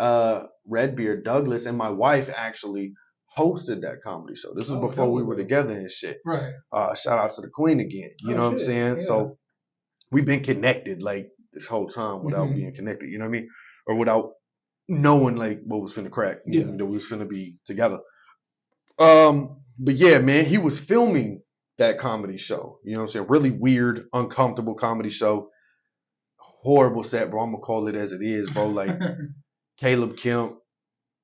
S2: Redbeard Douglas and my wife actually hosted that comedy show. This was before we were together and shit. Right. Shout out to the Queen again. You know what I'm saying? Yeah. So we've been connected like this whole time without being connected, you know what I mean? Or without knowing like what was finna crack. You know, that we was finna be together. But yeah, man, he was filming that comedy show. You know what I'm saying? Really weird, uncomfortable comedy show. Horrible set, bro. I'm gonna call it as it is, bro. Like Caleb Kemp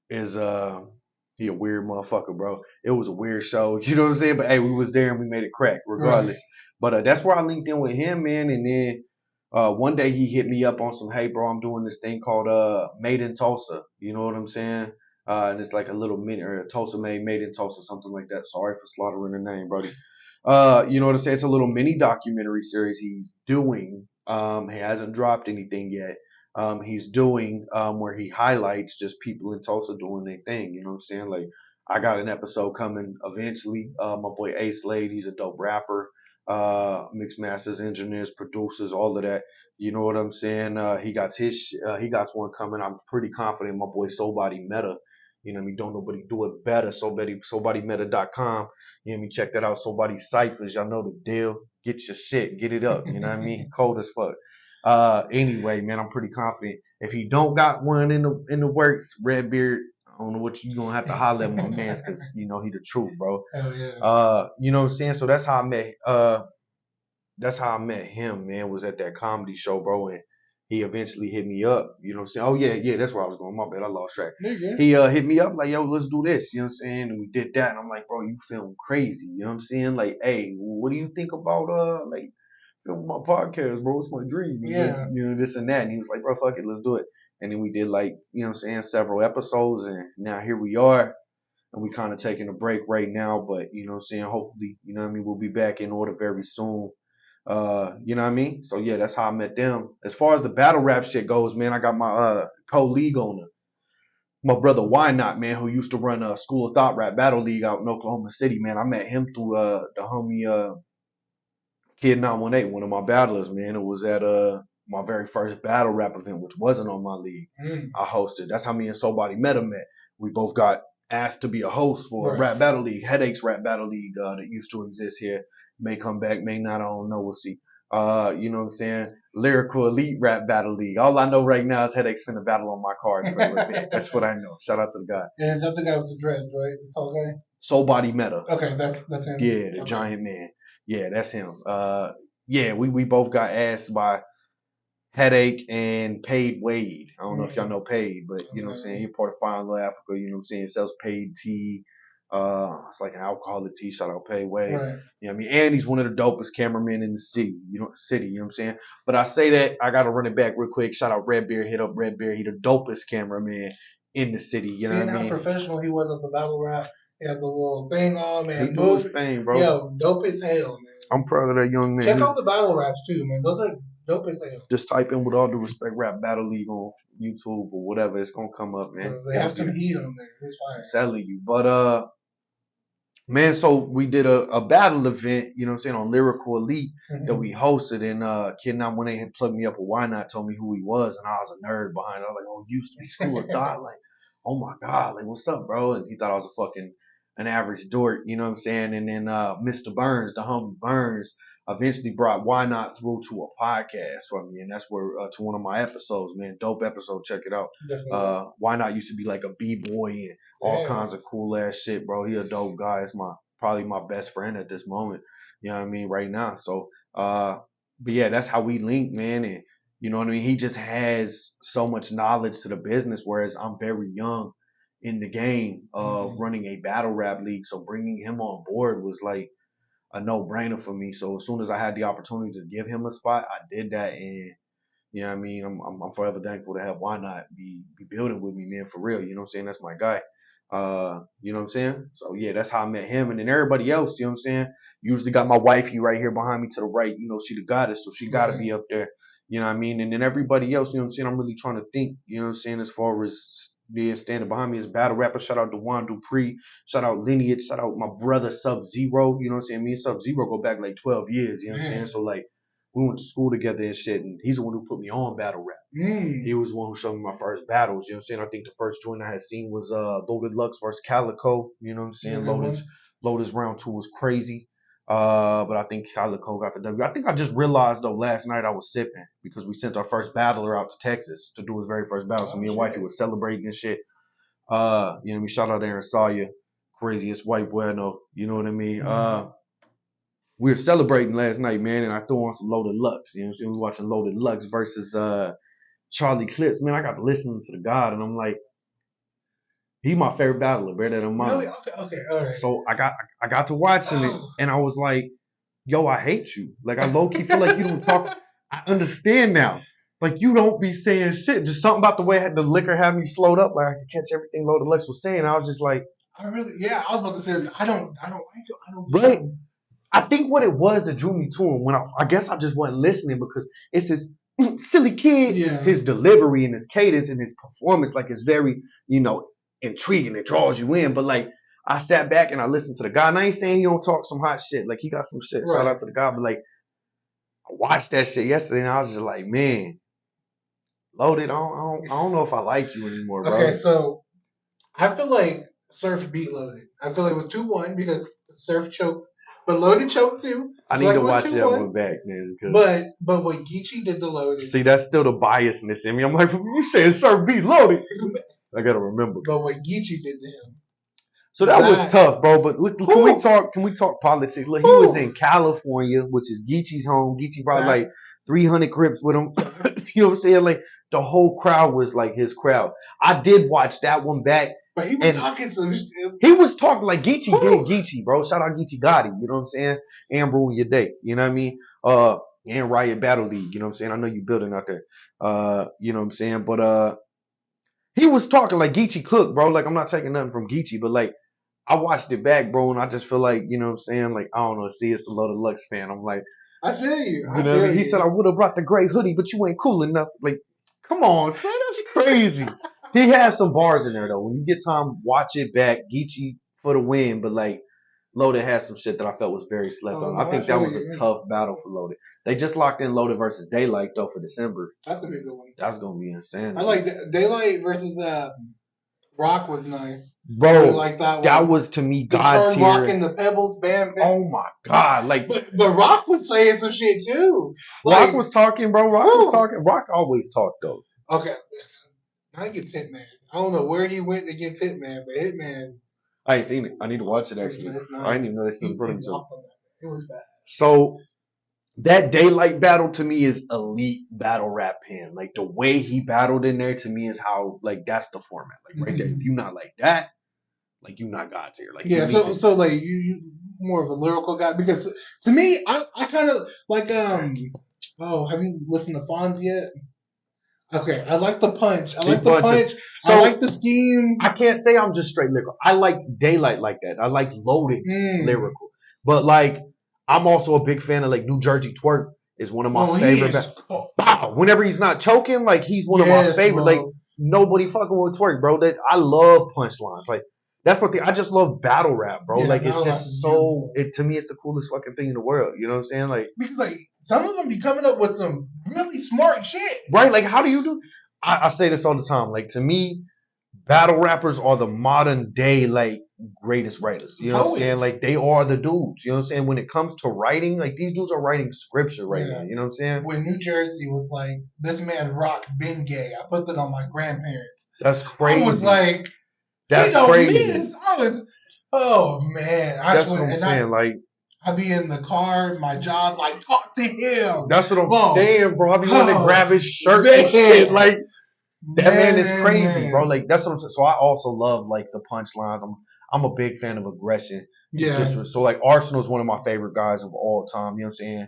S2: is he a weird motherfucker, bro. It was a weird show, you know what I'm saying? But hey, we was there and we made it crack regardless. Right. But that's where I linked in with him, man. And then one day he hit me up on some, hey, bro, I'm doing this thing called Made in Tulsa. You know what I'm saying? And it's like a little mini or Tulsa Made in Tulsa, something like that. Sorry for slaughtering the name, Brody. You know what I'm saying? It's a little mini documentary series he's doing. He hasn't dropped anything yet. He's doing where he highlights just people in Tulsa doing their thing. You know what I'm saying? Like I got an episode coming eventually. My boy Ace Slade, he's a dope rapper. Mixed masters, engineers, producers, all of that. You know what I'm saying? He got one coming. I'm pretty confident my boy Sobody Meta. You know what I mean? Don't nobody do it better. SoBodyMeta.com. You know what I mean? Check that out. Sobody Ciphers. Y'all know the deal. Get your shit. Get it up. You know what I mean? Cold as fuck. Anyway, man, I'm pretty confident. If he don't got one in the works, Redbeard, I don't know what you gonna have to holler at my man's because you know he the truth, bro. Hell yeah. You know what I'm saying? So that's how I met him, man, was at that comedy show, bro, and he eventually hit me up. You know what I'm saying? Oh yeah, that's where I was going. My bad, I lost track. Yeah. He hit me up like, yo, let's do this. You know what I'm saying? And we did that. And I'm like, bro, you film crazy. You know what I'm saying? Like, hey, what do you think about like film my podcast, bro? It's my dream. Yeah. You know, this and that. And he was like, bro, fuck it, let's do it. And then we did like, you know what I'm saying, several episodes, and now here we are. And we kind of taking a break right now, but you know what I'm saying, hopefully, you know what I mean, we'll be back in order very soon. You know what I mean? So yeah, that's how I met them. As far as the battle rap shit goes, man, I got my co-league owner, my brother Why Not, man, who used to run a School of Thought Rap Battle League out in Oklahoma City, man. I met him through the homie Kid 918, one of my battlers, man. It was at my very first battle rap event, which wasn't on my league. I hosted. That's how me and Somebody Meta met. We both got asked to be a host for a rap battle league, Headaches Rap Battle League that used to exist here. May come back, may not. I don't know. We'll see. You know what I'm saying? Lyrical Elite Rap Battle League. All I know right now is Headaches finna battle on my cards for a little bit. That's what I know. Shout out to the guy.
S1: And is that the guy with the dreads, right? The tall guy?
S2: Somebody Meta.
S1: Okay, that's him.
S2: Yeah, the giant man. Yeah, that's him. Yeah, we both got asked by Headache and Paid Wade. I don't know if y'all know Paid, but you know what I'm saying? He's part of Fine Little Africa, you know what I'm saying? Sells Paid tea. It's like an alcoholic tea, shout out Paid Wade.
S1: Right.
S2: You know what I mean? And he's one of the dopest cameramen in the city, you know what I'm saying? But I say that, I gotta run it back real quick. Shout out Redbeard, hit up Redbeard. He the dopest cameraman in the city, you know what I mean?
S1: Seeing how professional he was at the battle rap. He had the little thing on, man.
S2: He do his thing, bro.
S1: Yo, dope as hell, man.
S2: I'm proud of that young man.
S1: Check out the battle raps too, man. Those are dope as hell.
S2: Just type in With All Due Respect Rap Battle League on YouTube or whatever. It's gonna come up, man.
S1: They have some heat on there. It's fine.
S2: I'm telling you. But man, so we did a battle event, you know what I'm saying, on Lyrical Elite that we hosted, and Kid 918 had plugged me up with Why Not, told me who he was, and I was a nerd behind it. I was like, oh, you used to be School of Thought, like, oh my God, like, what's up, bro? And he thought I was an average dork, you know what I'm saying? And then Mr. Burns, the homie Burns, eventually brought Why Not through to a podcast for me, and that's where to one of my episodes, man. Dope episode, check it out. Why Not used to be like a b-boy and all kinds of cool ass shit, bro. He a dope guy. It's probably my best friend at this moment. You know what I mean? Right now. So but yeah, that's how we link, man. And you know what I mean? He just has so much knowledge to the business, whereas I'm very young in the game of running a battle rap league. So bringing him on board was like a no-brainer for me. So as soon as I had the opportunity to give him a spot, I did that. And you know what I mean? I'm forever thankful to have Why Not be building with me, man, for real. You know what I'm saying? That's my guy. You know what I'm saying? So yeah, that's how I met him. And then everybody else, you know what I'm saying? Usually got my wifey right here behind me to the right. You know, she the goddess, so she gotta be up there. You know what I mean? And then everybody else, you know what I'm saying? I'm really trying to think, you know what I'm saying, as far as standing behind me as battle rapper. Shout out to Juan Dupree. Shout out Lineage. Shout out my brother Sub-Zero. You know what I'm saying? Me and Sub-Zero go back like 12 years. You know what I'm saying? So like, we went to school together and shit, and he's the one who put me on battle rap. He was the one who showed me my first battles. You know what I'm saying? I think the first joint I had seen was Loaded Lux versus Calico. You know what I'm saying? Lotus round 2 was crazy. But I think Calico got the W. I think I just realized though last night I was sipping because we sent our first battler out to Texas to do his very first battle. So me and wifey were celebrating and shit. You know what I mean? Shout out Aaron Sawyer, craziest white boy I know. You know what I mean? We were celebrating last night, man, and I threw on some Loaded Lux. You know what I'm saying? We were watching Loaded Lux versus Charlie Clips. Man, I got to listen to the God, and I'm like, he my favorite battler, better than mine.
S1: Really? Okay, all right.
S2: So I got to watching it, and I was like, yo, I hate you. Like, I low-key feel like you don't talk. I understand now. Like, you don't be saying shit. Just something about the way the liquor had me slowed up. Like, I could catch everything Loaded Lux was saying. I was just like,
S1: I was about to say this. I don't like it. I don't.
S2: Right. I think what it was that drew me to him when I guess I just wasn't listening because it's his silly kid, his delivery and his cadence and his performance, like it's very, you know, intriguing. It draws you in. But like I sat back and I listened to the guy. And I ain't saying he don't talk some hot shit. Like he got some shit. Right. Shout out to the guy. But like I watched that shit yesterday and I was just like, man, Loaded, I don't know if I like you anymore, bro.
S1: Okay, so I feel like Surf beat Loaded. I feel like it was 2-1 because Surf choked. But Loaded choked too.
S2: I need to watch that one back, man.
S1: But what Geechee did to Loaded.
S2: See, that's still the biasness in me. I'm like, you saying Surf beat Loaded? I gotta remember.
S1: But what Geechee did to him.
S2: So that was tough, bro. But look, can we talk politics? Look, he was in California, which is Geechee's home. Geechee brought like 300 Crips with him. You know what I'm saying? Like the whole crowd was like his crowd. I did watch that one back.
S1: But he was talking some shit.
S2: He was talking like Geechee did Geechee, bro. Shout out Geechee Gotti, you know what I'm saying? And ruin your day, you know what I mean? And Riot Battle League, you know what I'm saying? I know you building out there. You know what I'm saying? But he was talking like Geechee cook, bro. Like I'm not taking nothing from Geechee, but like I watched it back, bro, and I just feel like, you know what I'm saying? Like, I don't know, see, it's the Loaded Lux fan. I'm like,
S1: I feel you.
S2: You know what I mean? He said I would have brought the gray hoodie, but you ain't cool enough. Like, come on, son, that's crazy. He has some bars in there though. When you get time, watch it back. Geechee for the win, but like Loaded had some shit that I felt was very slept on. I think that was a tough battle for Loaded. They just locked in Loaded versus Daylight though for December.
S1: That's gonna be a good one.
S2: That's gonna be insane.
S1: I like Daylight versus Rock was nice.
S2: Bro,
S1: I really like that one.
S2: That was to me God tier.
S1: Rock and the Pebbles, bam.
S2: Oh my God! Like,
S1: but Rock was saying some shit too.
S2: Rock was talking, bro. Rock was talking. Rock always talked though.
S1: Okay, I get Hitman. I don't know where he went against Hitman, but Hitman.
S2: I ain't seen it. I need to watch it actually. Nice. I didn't even know they still put it.
S1: It was bad.
S2: So that Daylight battle to me is elite battle rap pen. Like the way he battled in there to me is how like that's the format. Like right there. If you not like that, like you not God tier. Like
S1: so like you more of a lyrical guy because to me I kind of like have you listened to Fonz yet? Okay, I like the punch. I like the punch. So, I like the scheme.
S2: I can't say I'm just straight lyrical. I liked Daylight like that. I like Loaded lyrical. But like I'm also a big fan of like New Jersey Twerk is one of my favorite. Whenever he's not choking, like he's one of my favorite. Bro. Like nobody fucking with Twerk, bro. I love punchlines. Like that's what I just love battle rap, bro. Yeah, like it's just so to me it's the coolest fucking thing in the world. You know what I'm saying? Like
S1: because like some of them be coming up with some really smart shit.
S2: Right? Like how do you do I say this all the time. Like to me, battle rappers are the modern day like greatest writers. You know what I'm saying? Like they are the dudes. You know what I'm saying? When it comes to writing, like these dudes are writing scripture right now. You know what I'm saying?
S1: When New Jersey was like, this man Rock been gay, I put that on my grandparents.
S2: That's crazy.
S1: I was like,
S2: that's crazy.
S1: Oh man.
S2: That's what I'm saying. Like
S1: I be in the car, my job, like talk to him.
S2: That's what I'm saying, bro. I be wanting to grab his shirt and shit. Like that man is crazy, bro. Like that's what I'm saying. So I also love like the punchlines. I'm a big fan of aggression.
S1: Yeah.
S2: So like Arsenal's one of my favorite guys of all time. You know what I'm saying?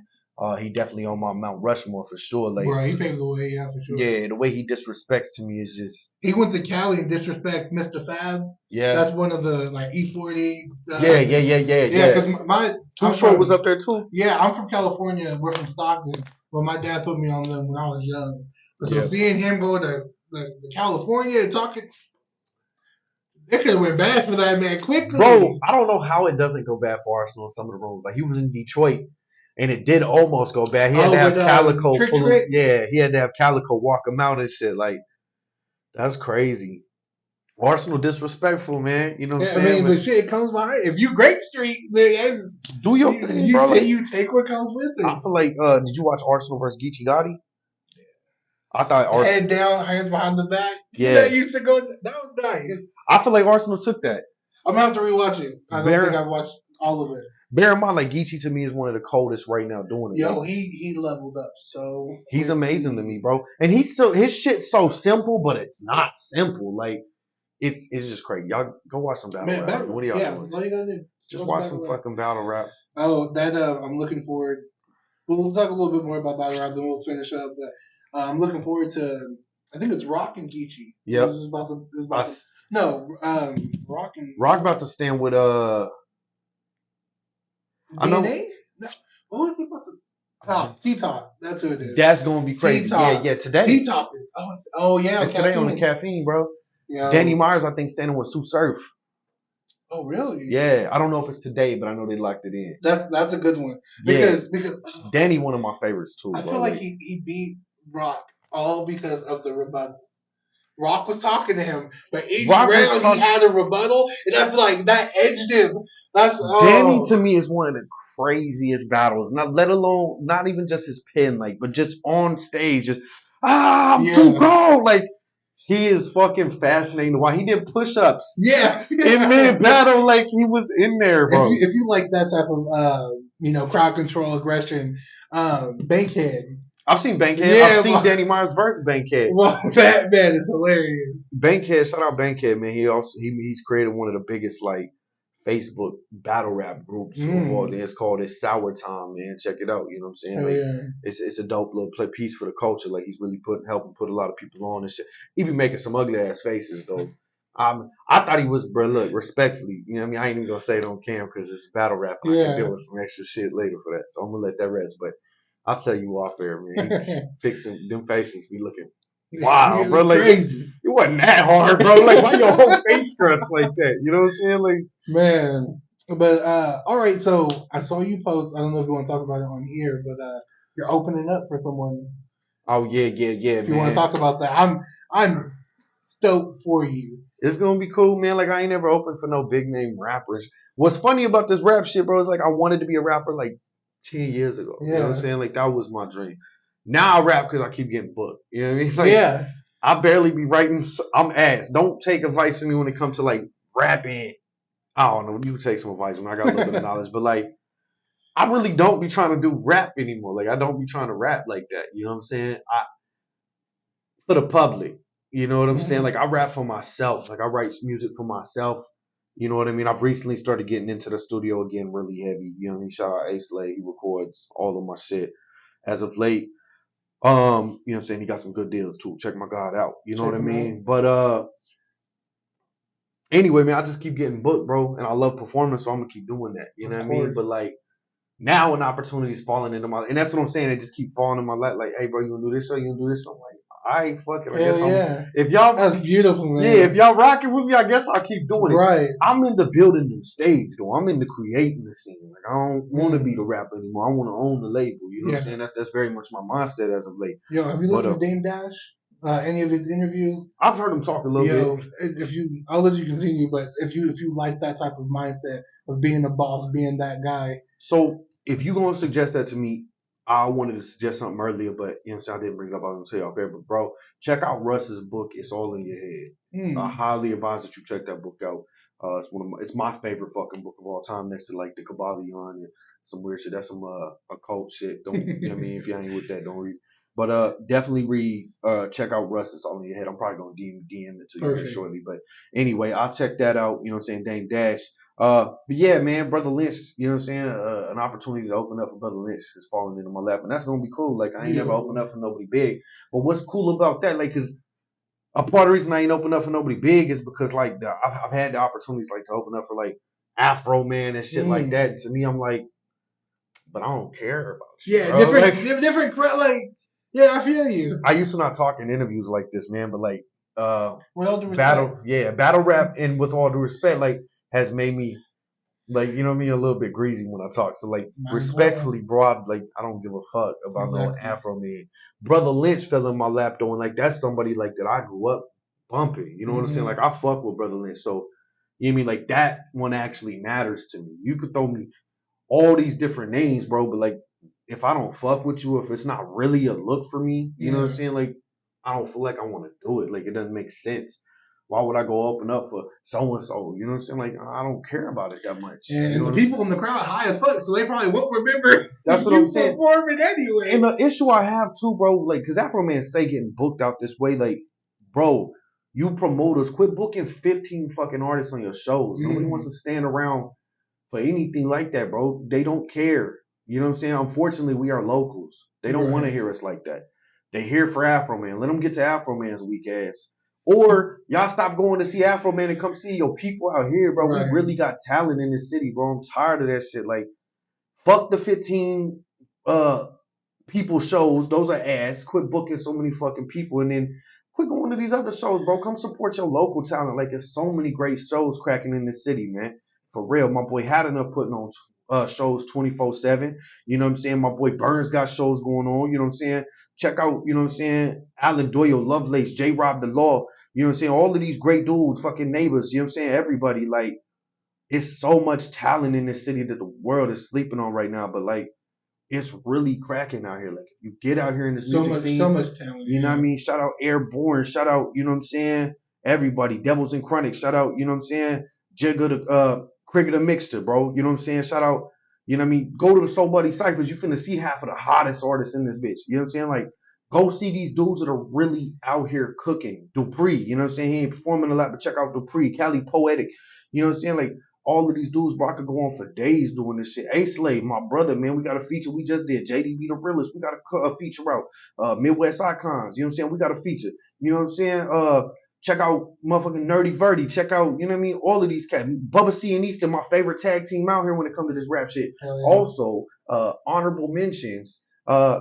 S2: He definitely on my Mount Rushmore for sure. Like,
S1: bro, he paved the way, yeah, for sure.
S2: Yeah, the way he disrespects to me is just.
S1: He went to Cali and disrespect Mr. Fab.
S2: Yeah,
S1: that's one of the like E40.
S2: Yeah.
S1: Because my
S2: Too Short was up there too.
S1: Yeah, I'm from California. We're from Stockton. But my dad put me on them when I was young. So seeing him go to California and talking. It could have went bad for that man quickly.
S2: Bro, I don't know how it doesn't go bad for Arsenal in some of the rooms. Like he was in Detroit. And it did almost go bad. He had to have Calico pull him. Yeah, he had to have Calico walk him out and shit. Like, that's crazy. Arsenal disrespectful, man. You know what I'm saying?
S1: I mean, but shit comes behind. If you Great Street, then
S2: do your thing, bro.
S1: You take what comes with it.
S2: I feel like, did you watch Arsenal versus Geechee Gotti? I thought Arsenal.
S1: Head down, hands behind the back.
S2: Yeah.
S1: That used to go. That was nice.
S2: I feel like Arsenal took that.
S1: I'm going to have to rewatch it. I don't think I've watched all of it.
S2: Bear in mind, like Geechee to me is one of the coldest right now doing it.
S1: Yo, he leveled up so.
S2: He's amazing to me, bro. And his shit's so simple, but it's not simple. Like it's just crazy. Y'all go watch some battle rap. What are y'all doing?
S1: All you gotta do.
S2: Just watch some fucking battle rap.
S1: Oh, that I'm looking forward. We'll talk a little bit more about battle rap, then we'll finish up. But I'm looking forward to. I think it's Rock and Geechee.
S2: Yep. Rock about to stand with
S1: I know. No. What was he about to? Oh, T-Top. That's who it is.
S2: That's gonna be crazy.
S1: T-Top.
S2: Yeah. Today.
S1: T-Top. Oh yeah.
S2: It's today on the caffeine, bro.
S1: Yeah.
S2: Danny Myers, I think, standing with Sue Surf.
S1: Oh really?
S2: Yeah. I don't know if it's today, but I know they locked it in.
S1: That's a good one. Because
S2: Danny, one of my favorites too.
S1: I feel like he beat Rock all because of the rebuttals. Rock was talking to him, but each round he had a rebuttal, and I feel like that edged him.
S2: Danny to me is one of the craziest battles. Not even just his pen, like, but just on stage, I'm too cold. Like he is fucking fascinating. Why he did push-ups?
S1: Yeah,
S2: in mid battle, like he was in there, bro.
S1: If you like that type of crowd control aggression, Bankhead.
S2: I've seen Bankhead. Yeah, I've seen Danny Myers versus Bankhead.
S1: Well, that man is hilarious.
S2: Bankhead, shout out Bankhead, man. He's created one of the biggest like Facebook battle rap groups of all day. It's called Sour Time, man. Check it out. You know what I'm saying? Like, it's a dope little piece for the culture. Like he's really helping put a lot of people on and shit. He be making some ugly ass faces though. I thought he was, bro. Look, respectfully, you know what I mean? I ain't even gonna say it on cam because it's battle rap. I can deal with some extra shit later for that. So I'm gonna let that rest. But I'll tell you off there, man. He fixing them faces be looking wow, bro. Like crazy. It wasn't that hard, bro. Like why your whole face scrunch like that? You know what I'm saying? Like
S1: man, But all right, so I saw you post. I don't know if you want to talk about it on here, but you're opening up for someone.
S2: Oh yeah, if
S1: you want to talk about that, I'm stoked for you.
S2: It's gonna be cool, man. Like I ain't never opened for no big name rappers. What's funny about this rap shit, bro, is like I wanted to be a rapper like 10 years ago. Yeah. You know what I'm saying? Like that was my dream. Now I rap because I keep getting booked. You know what I mean? Like, yeah. I barely be writing. I'm ass. Don't take advice from me when it comes to like rapping. I don't know. You can take some advice when I got a little bit of knowledge, but like I really don't be trying to do rap anymore. Like I don't be trying to rap like that. You know what I'm saying? For the public. You know what I'm saying? Like I rap for myself. Like I write music for myself. You know what I mean? I've recently started getting into the studio again really heavy. You know what I mean? Shout out Ace Lay. He records all of my shit as of late. You know what I'm saying? He got some good deals too. Check my God out. You know what I mean? But anyway, man, I just keep getting booked, bro. And I love performing, so I'm gonna keep doing that. You know what I mean? But like now an opportunity is falling into my, and that's what I'm saying. It just keep falling in my lap. Like, hey, bro, you gonna do this show? You gonna do this? I'm like, I ain't fucking. I guess if y'all, that's beautiful, man. Yeah, if y'all rocking with me, I guess I'll keep doing it. Right. I'm into building the stage, though. I'm into creating the scene. Like, I don't want to be the rapper anymore. I want to own the label. You know what I'm saying? That's very much my mindset as of late. Yo, have you listened to Dame Dash? Any of his interviews? I've heard him talk a little bit. If you, I'll let you continue, but if you like that type of mindset of being a boss, being that guy. So if you gonna suggest that to me, I wanted to suggest something earlier, but you know what I'm saying, I didn't bring it up. I was gonna tell you off air, but bro, check out Russ's book. It's all in your head. I highly advise that you check that book out. It's my favorite fucking book of all time, next to like the Kabbalion and some weird shit. That's some occult shit. Don't you know what I mean? If you ain't with that, don't read. But definitely read. Check out Russ. It's all in your head. I'm probably gonna DM it to you shortly. But anyway, I'll check that out. You know what I'm saying? Dame Dash. But yeah, man, Brother Lynch, you know what I'm saying? An opportunity to open up for Brother Lynch is falling into my lap, and that's gonna be cool. Like I ain't never opened up for nobody big, but what's cool about that, like, cause a part of the reason I ain't opened up for nobody big is because like I've had the opportunities like to open up for like Afro Man and shit like that. And to me, I'm like, but I don't care about you. Yeah, bro. different, like, yeah, I feel you. I used to not talk in interviews like this, man, but like, with all due respect, battle rap, and with all due respect, like, has made me, like, you know what I mean, a little bit greasy when I talk. So like, respectfully, bro, like, I don't give a fuck about no Afro Man. Brother Lynch fell in my lap though, and like, that's somebody like that I grew up bumping. You know what I'm saying? Like, I fuck with Brother Lynch, so you know what I mean. Like, that one actually matters to me. You could throw me all these different names, bro, but like, if I don't fuck with you, if it's not really a look for me, you know what I'm saying? Like, I don't feel like I want to do it. Like, it doesn't make sense. Why would I go open up for so and so? You know what I'm saying? Like, I don't care about it that much. And you know the people in the crowd high as fuck, so they probably won't remember. That's what I'm saying. Performing anyway. And the issue I have too, bro, like, because Afro Man stay getting booked out this way, like, bro, you promoters quit booking 15 fucking artists on your shows. Nobody wants to stand around for anything like that, bro. They don't care. You know what I'm saying? Unfortunately, we are locals. They don't want to hear us like that. They here for Afro Man. Let them get to Afro Man's weak ass. Or y'all stop going to see Afro Man and come see your people out here, bro. We really got talent in this city, bro. I'm tired of that shit. Like, fuck the 15 people shows. Those are ass. Quit booking so many fucking people and then quit going to these other shows, bro. Come support your local talent. Like, there's so many great shows cracking in this city, man. For real. My boy Had Enough putting on shows 24/7. You know what I'm saying? My boy Burns got shows going on. You know what I'm saying? Check out, you know what I'm saying, Alan Doyle, Lovelace, J. Rob the Law. You know what I'm saying? All of these great dudes, fucking neighbors. You know what I'm saying? Everybody, like, it's so much talent in this city that the world is sleeping on right now. But like, it's really cracking out here. Like, if you get out here in this music scene, so much talent. You know what I mean? Shout out Airborne. Shout out, you know what I'm saying? Everybody. Devils and Chronic. Shout out, you know what I'm saying? Jigga the Cricket Mixture, bro. You know what I'm saying? Shout out, you know what I mean? Go to the Soul Buddy Cyphers. You finna see half of the hottest artists in this bitch. You know what I'm saying? Like, go see these dudes that are really out here cooking. Dupree, you know what I'm saying? He ain't performing a lot, but check out Dupree. Cali Poetic. You know what I'm saying? Like, all of these dudes, bro, I could go on for days doing this shit. A-Slave, my brother, man, we got a feature we just did. JDB the Realist, we got a feature out. Midwest Icons, you know what I'm saying? We got a feature. You know what I'm saying? Check out motherfucking Nerdy Verdi. Check out, you know what I mean? All of these cats. Bubba C and Easton, my favorite tag team out here when it comes to this rap shit. Also, honorable mentions.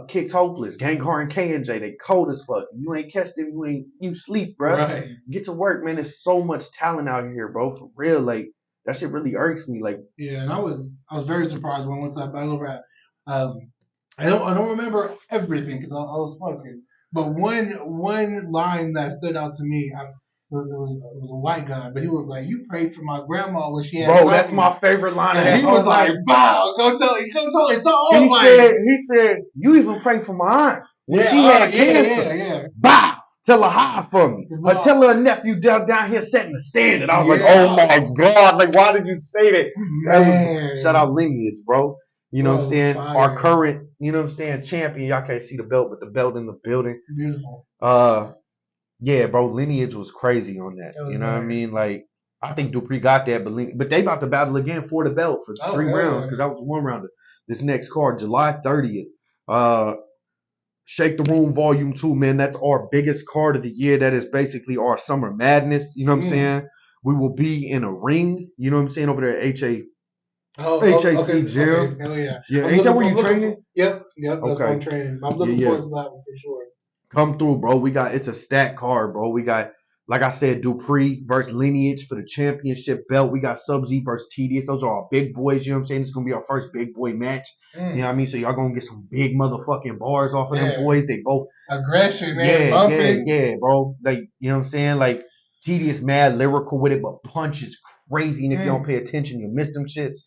S2: Kicked Hopeless, Ganghar and K&J, they cold as fuck. You ain't catch them, you sleep, bro. Right. Get to work, man. There's so much talent out here, bro. For real, like, that shit really irks me. Like,
S1: yeah, and I was very surprised when I went to that battle rap. I don't remember everything because I was smoking, but one line that stood out to me, it was a white guy, but he was like, "You prayed for my grandma when she had
S2: bro,
S1: something."
S2: that's my favorite line.
S1: And he was like, "Wow, go tell it." So
S2: he said, you even pray for my aunt when she had cancer.
S1: Yeah.
S2: Bow. Tell her hi for me. But tell her nephew down here setting the standard. I was like, oh my God. Like, why did you say that?
S1: Man.
S2: Shout out Lineage, bro. You know what I'm saying?
S1: Fire.
S2: Our current, you know what I'm saying, champion. Y'all can't see the belt, but the belt in the building.
S1: Beautiful.
S2: Yeah, bro, Lineage was crazy on that. You know what I mean? Like, I think Dupree got that, but they about to battle again for the belt for 3 rounds because that was 1 rounder. This next card, July 30th. Shake the Room Volume 2, man. That's our biggest card of the year. That is basically our Summer Madness. You know what I'm saying? We will be in a ring. You know what I'm saying? Over there at HAC Gym.
S1: Okay. Hell yeah.
S2: Yeah, ain't that where you training?
S1: Yep. That's where I'm training. I'm looking forward to that one for sure.
S2: Come through, bro. It's a stacked card, bro. We got, like I said, Dupree versus Lineage for the championship belt. We got Sub-Z versus Tedious. Those are our big boys. You know what I'm saying? It's going to be our first big boy match. You know what I mean? So y'all going to get some big motherfucking bars off of them boys. They both.
S1: Aggression, man. Bumping.
S2: Yeah, bro. Like, you know what I'm saying? Like, Tedious mad lyrical with it, but Punch is crazy. And if you don't pay attention, you'll miss them shits.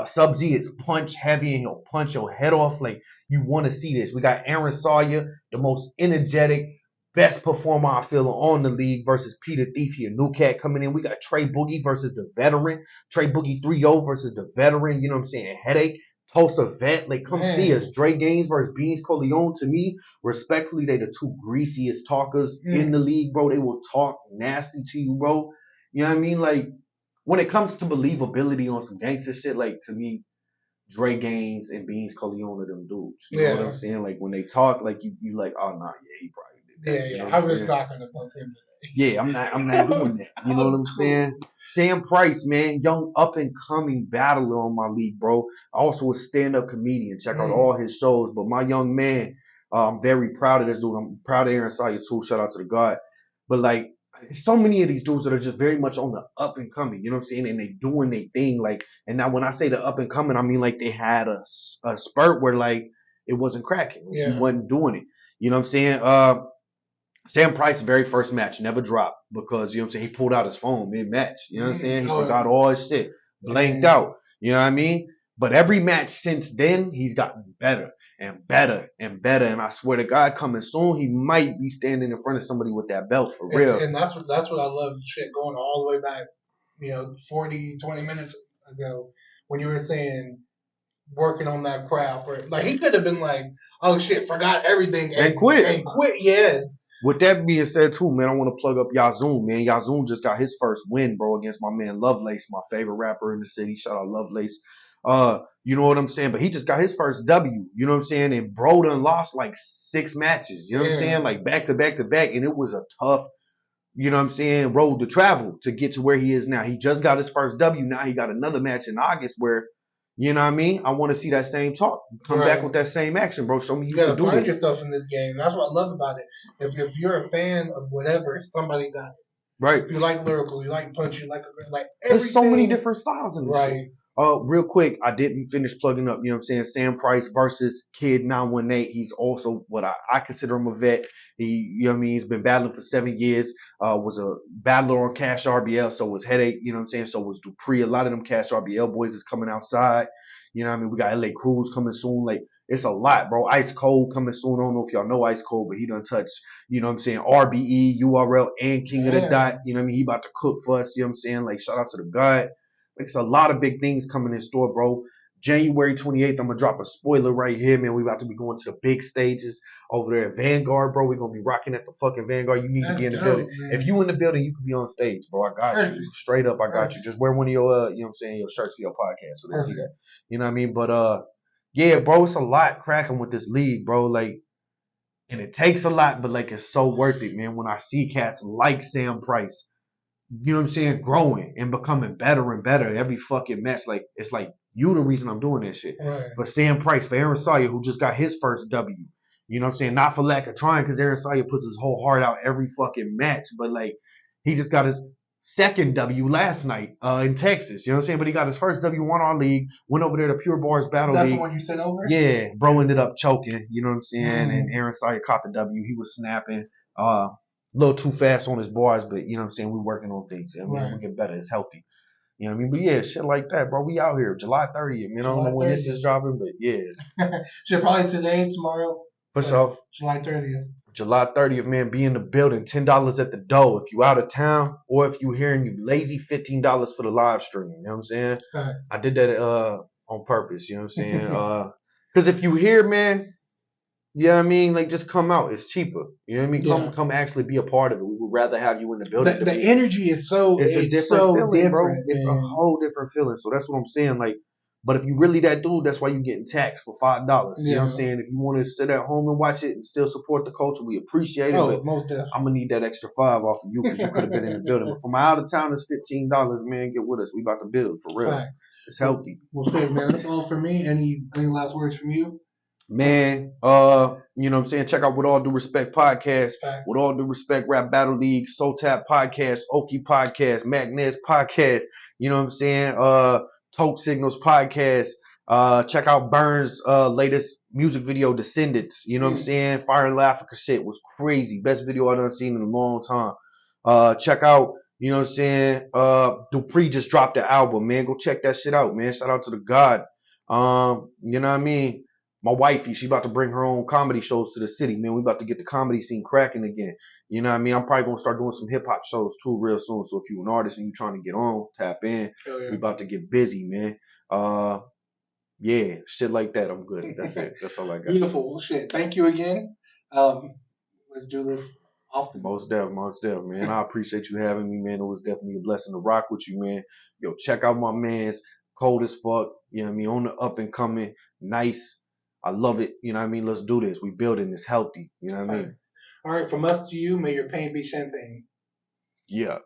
S2: Sub-Z is punch heavy and he'll punch your head off. Like, you want to see this. We got Aaron Sawyer, the most energetic, best performer I feel on the league versus Peter Thief here. New cat coming in. We got Trey Boogie versus the veteran. Trey Boogie 3-0 versus the veteran. You know what I'm saying? Headache. Tulsa vet. Like, come see us. Dre Gaines versus Beans Coleon. To me, respectfully, they the 2 greasiest talkers in the league, bro. They will talk nasty to you, bro. You know what I mean? Like, when it comes to believability on some gangster shit, like, to me, Dre Gaines and Beans Coleon are them dudes. You know what I'm saying? Like, when they talk, like, you like, oh, nah, yeah, he probably did that.
S1: Yeah, you know I was not going to bump him.
S2: Yeah, I'm not doing that. You know what I'm saying? Sam Price, man, young up-and-coming battler on my league, bro. Also a stand-up comedian. Check out all his shows. But my young man, I'm very proud of this dude. I'm proud of Aaron Sawyer, too. Shout out to the God. But, like, so many of these dudes that are just very much on the up and coming, you know what I'm saying? And they doing their thing. Like, and now when I say the up and coming, I mean like they had a spurt where like it wasn't cracking. He wasn't doing it. You know what I'm saying? Sam Price's very first match never dropped because, you know what I'm saying, he pulled out his phone mid-match. You know what I'm saying? He forgot all his shit. Blanked out. You know what I mean? But every match since then, he's gotten better and better and better. And I swear to God, coming soon, he might be standing in front of somebody with that belt for real.
S1: And that's what I love, shit, going all the way back, 20 minutes ago when you were saying working on that craft. Like, he could have been like, oh, shit, forgot everything.
S2: And quit.
S1: And quit, yes.
S2: With that being said, too, man, I want to plug up Yazoo, man. Yazoo just got his first win, bro, against my man Lovelace, my favorite rapper in the city. Shout out Lovelace. You know what I'm saying? But he just got his first W, you know what I'm saying? And bro done lost like 6 matches, you know what I'm saying? Like back to back to back. And it was a tough, you know what I'm saying, road to travel to get to where he is now. He just got his first W. Now he got another match in August where, you know what I mean? I want to see that same talk. Come back with that same action, bro. Show me you can do
S1: find
S2: this.
S1: yourself in this game. That's what I love about it. If you're a fan of whatever, somebody got it.
S2: Right.
S1: If you like lyrical, you like punch, you like everything.
S2: There's so many different styles in this
S1: right.
S2: shit. Real quick, I didn't finish plugging up, you know what I'm saying? Sam Price versus Kid 918. He's also what I consider him a vet. He, you know what I mean? He's been battling for 7 years, was a battler on Cash RBL, so was Headache, you know what I'm saying? So was Dupree. A lot of them Cash RBL boys is coming outside. You know what I mean? We got LA Cruz coming soon. Like, it's a lot, bro. Ice Cold coming soon. I don't know if y'all know Ice Cold, but he done touched, you know what I'm saying, RBE, URL, and King of the Dot. You know what I mean? He about to cook for us, you know what I'm saying? Like, shout out to the God. It's a lot of big things coming in store, bro. January 28th, I'm going to drop a spoiler right here, man. We about to be going to the big stages over there at Vanguard, bro. We're going to be rocking at the fucking Vanguard. You need to be in the building. Man. If you in the building, you can be on stage, bro. I got you. Straight up, I got you. Just wear one of your, you know what I'm saying, your shirts for your podcast so they see that. You know what I mean? But, yeah, bro, it's a lot cracking with this league, bro. Like, and it takes a lot, but, like, it's so worth it, man. When I see cats like Sam Price, you know what I'm saying, growing and becoming better and better every fucking match. Like, it's like you the reason I'm doing this shit.
S1: Right.
S2: For Sam Price, for Aaron Sawyer, who just got his first W. You know what I'm saying? Not for lack of trying, because Aaron Sawyer puts his whole heart out every fucking match. But, like, he just got his second W last night in Texas. You know what I'm saying? But he got his first W, won our league, went over there to Pure Bars Battle
S1: That's
S2: League.
S1: the one you sent over?
S2: Yeah, bro ended up choking. You know what I'm saying? And Aaron Sawyer caught the W. He was snapping. A little too fast on his bars, but you know what I'm saying? We're working on things. I mean, we get better. It's healthy. You know what I mean? But yeah, shit like that, bro. We out here. July 30th. Man, I don't know when this is dropping, but yeah.
S1: Shit, probably today, tomorrow.
S2: For sure.
S1: July 30th.
S2: July 30th, man. Be in the building. $10 at the door. If you out of town or if you here and you lazy, $15 for the live stream. You know what I'm saying?
S1: Thanks.
S2: I did that on purpose. You know what I'm saying? Because if you here, man, you know what I mean? Like, just come out. It's cheaper. You know what I mean? Come actually be a part of it. We would rather have you in the building.
S1: The energy is so
S2: it's a different feeling, bro. It's a whole different feeling. So that's what I'm saying. Like, but if you really that dude, that's why you getting taxed for $5. You know what I'm saying? If you want to sit at home and watch it and still support the culture, we appreciate it. But
S1: most definitely.
S2: I'm gonna need that extra $5 off of you because you could have been in the building. But for my out of town, it's $15, man. Get with us. We about to build for real.
S1: Thanks.
S2: It's healthy.
S1: Well, shit, man. That's all for me. Any last words from you?
S2: Man, you know what I'm saying? Check out With All Due Respect podcast.
S1: Thanks.
S2: With All Due Respect Rap Battle League, Soul Tap podcast, Okie podcast, Magnez podcast. You know what I'm saying? Toke Signals podcast. Check out Burns' latest music video, Descendants. You know what I'm saying? Fire and Africa shit was crazy. Best video I done seen in a long time. Check out, you know what I'm saying? Dupree just dropped the album, man. Go check that shit out, man. Shout out to the God. You know what I mean? My wifey, she about to bring her own comedy shows to the city, man. We about to get the comedy scene cracking again. You know what I mean? I'm probably gonna start doing some hip hop shows too real soon. So if you're an artist and you trying to get on, tap in. We about to get busy, man. Yeah, shit like that. I'm good. That's it. That's all I got.
S1: Beautiful. Well, shit. Thank you again. Let's do this often.
S2: Most definitely, man. I appreciate you having me, man. It was definitely a blessing to rock with you, man. Yo, check out my man's Cold as Fuck. You know what I mean? On the up and coming, nice. I love it. You know what I mean? Let's do this. We building this healthy. You know what I mean?
S1: All right. From us to you, may your pain be champagne.
S2: Yeah.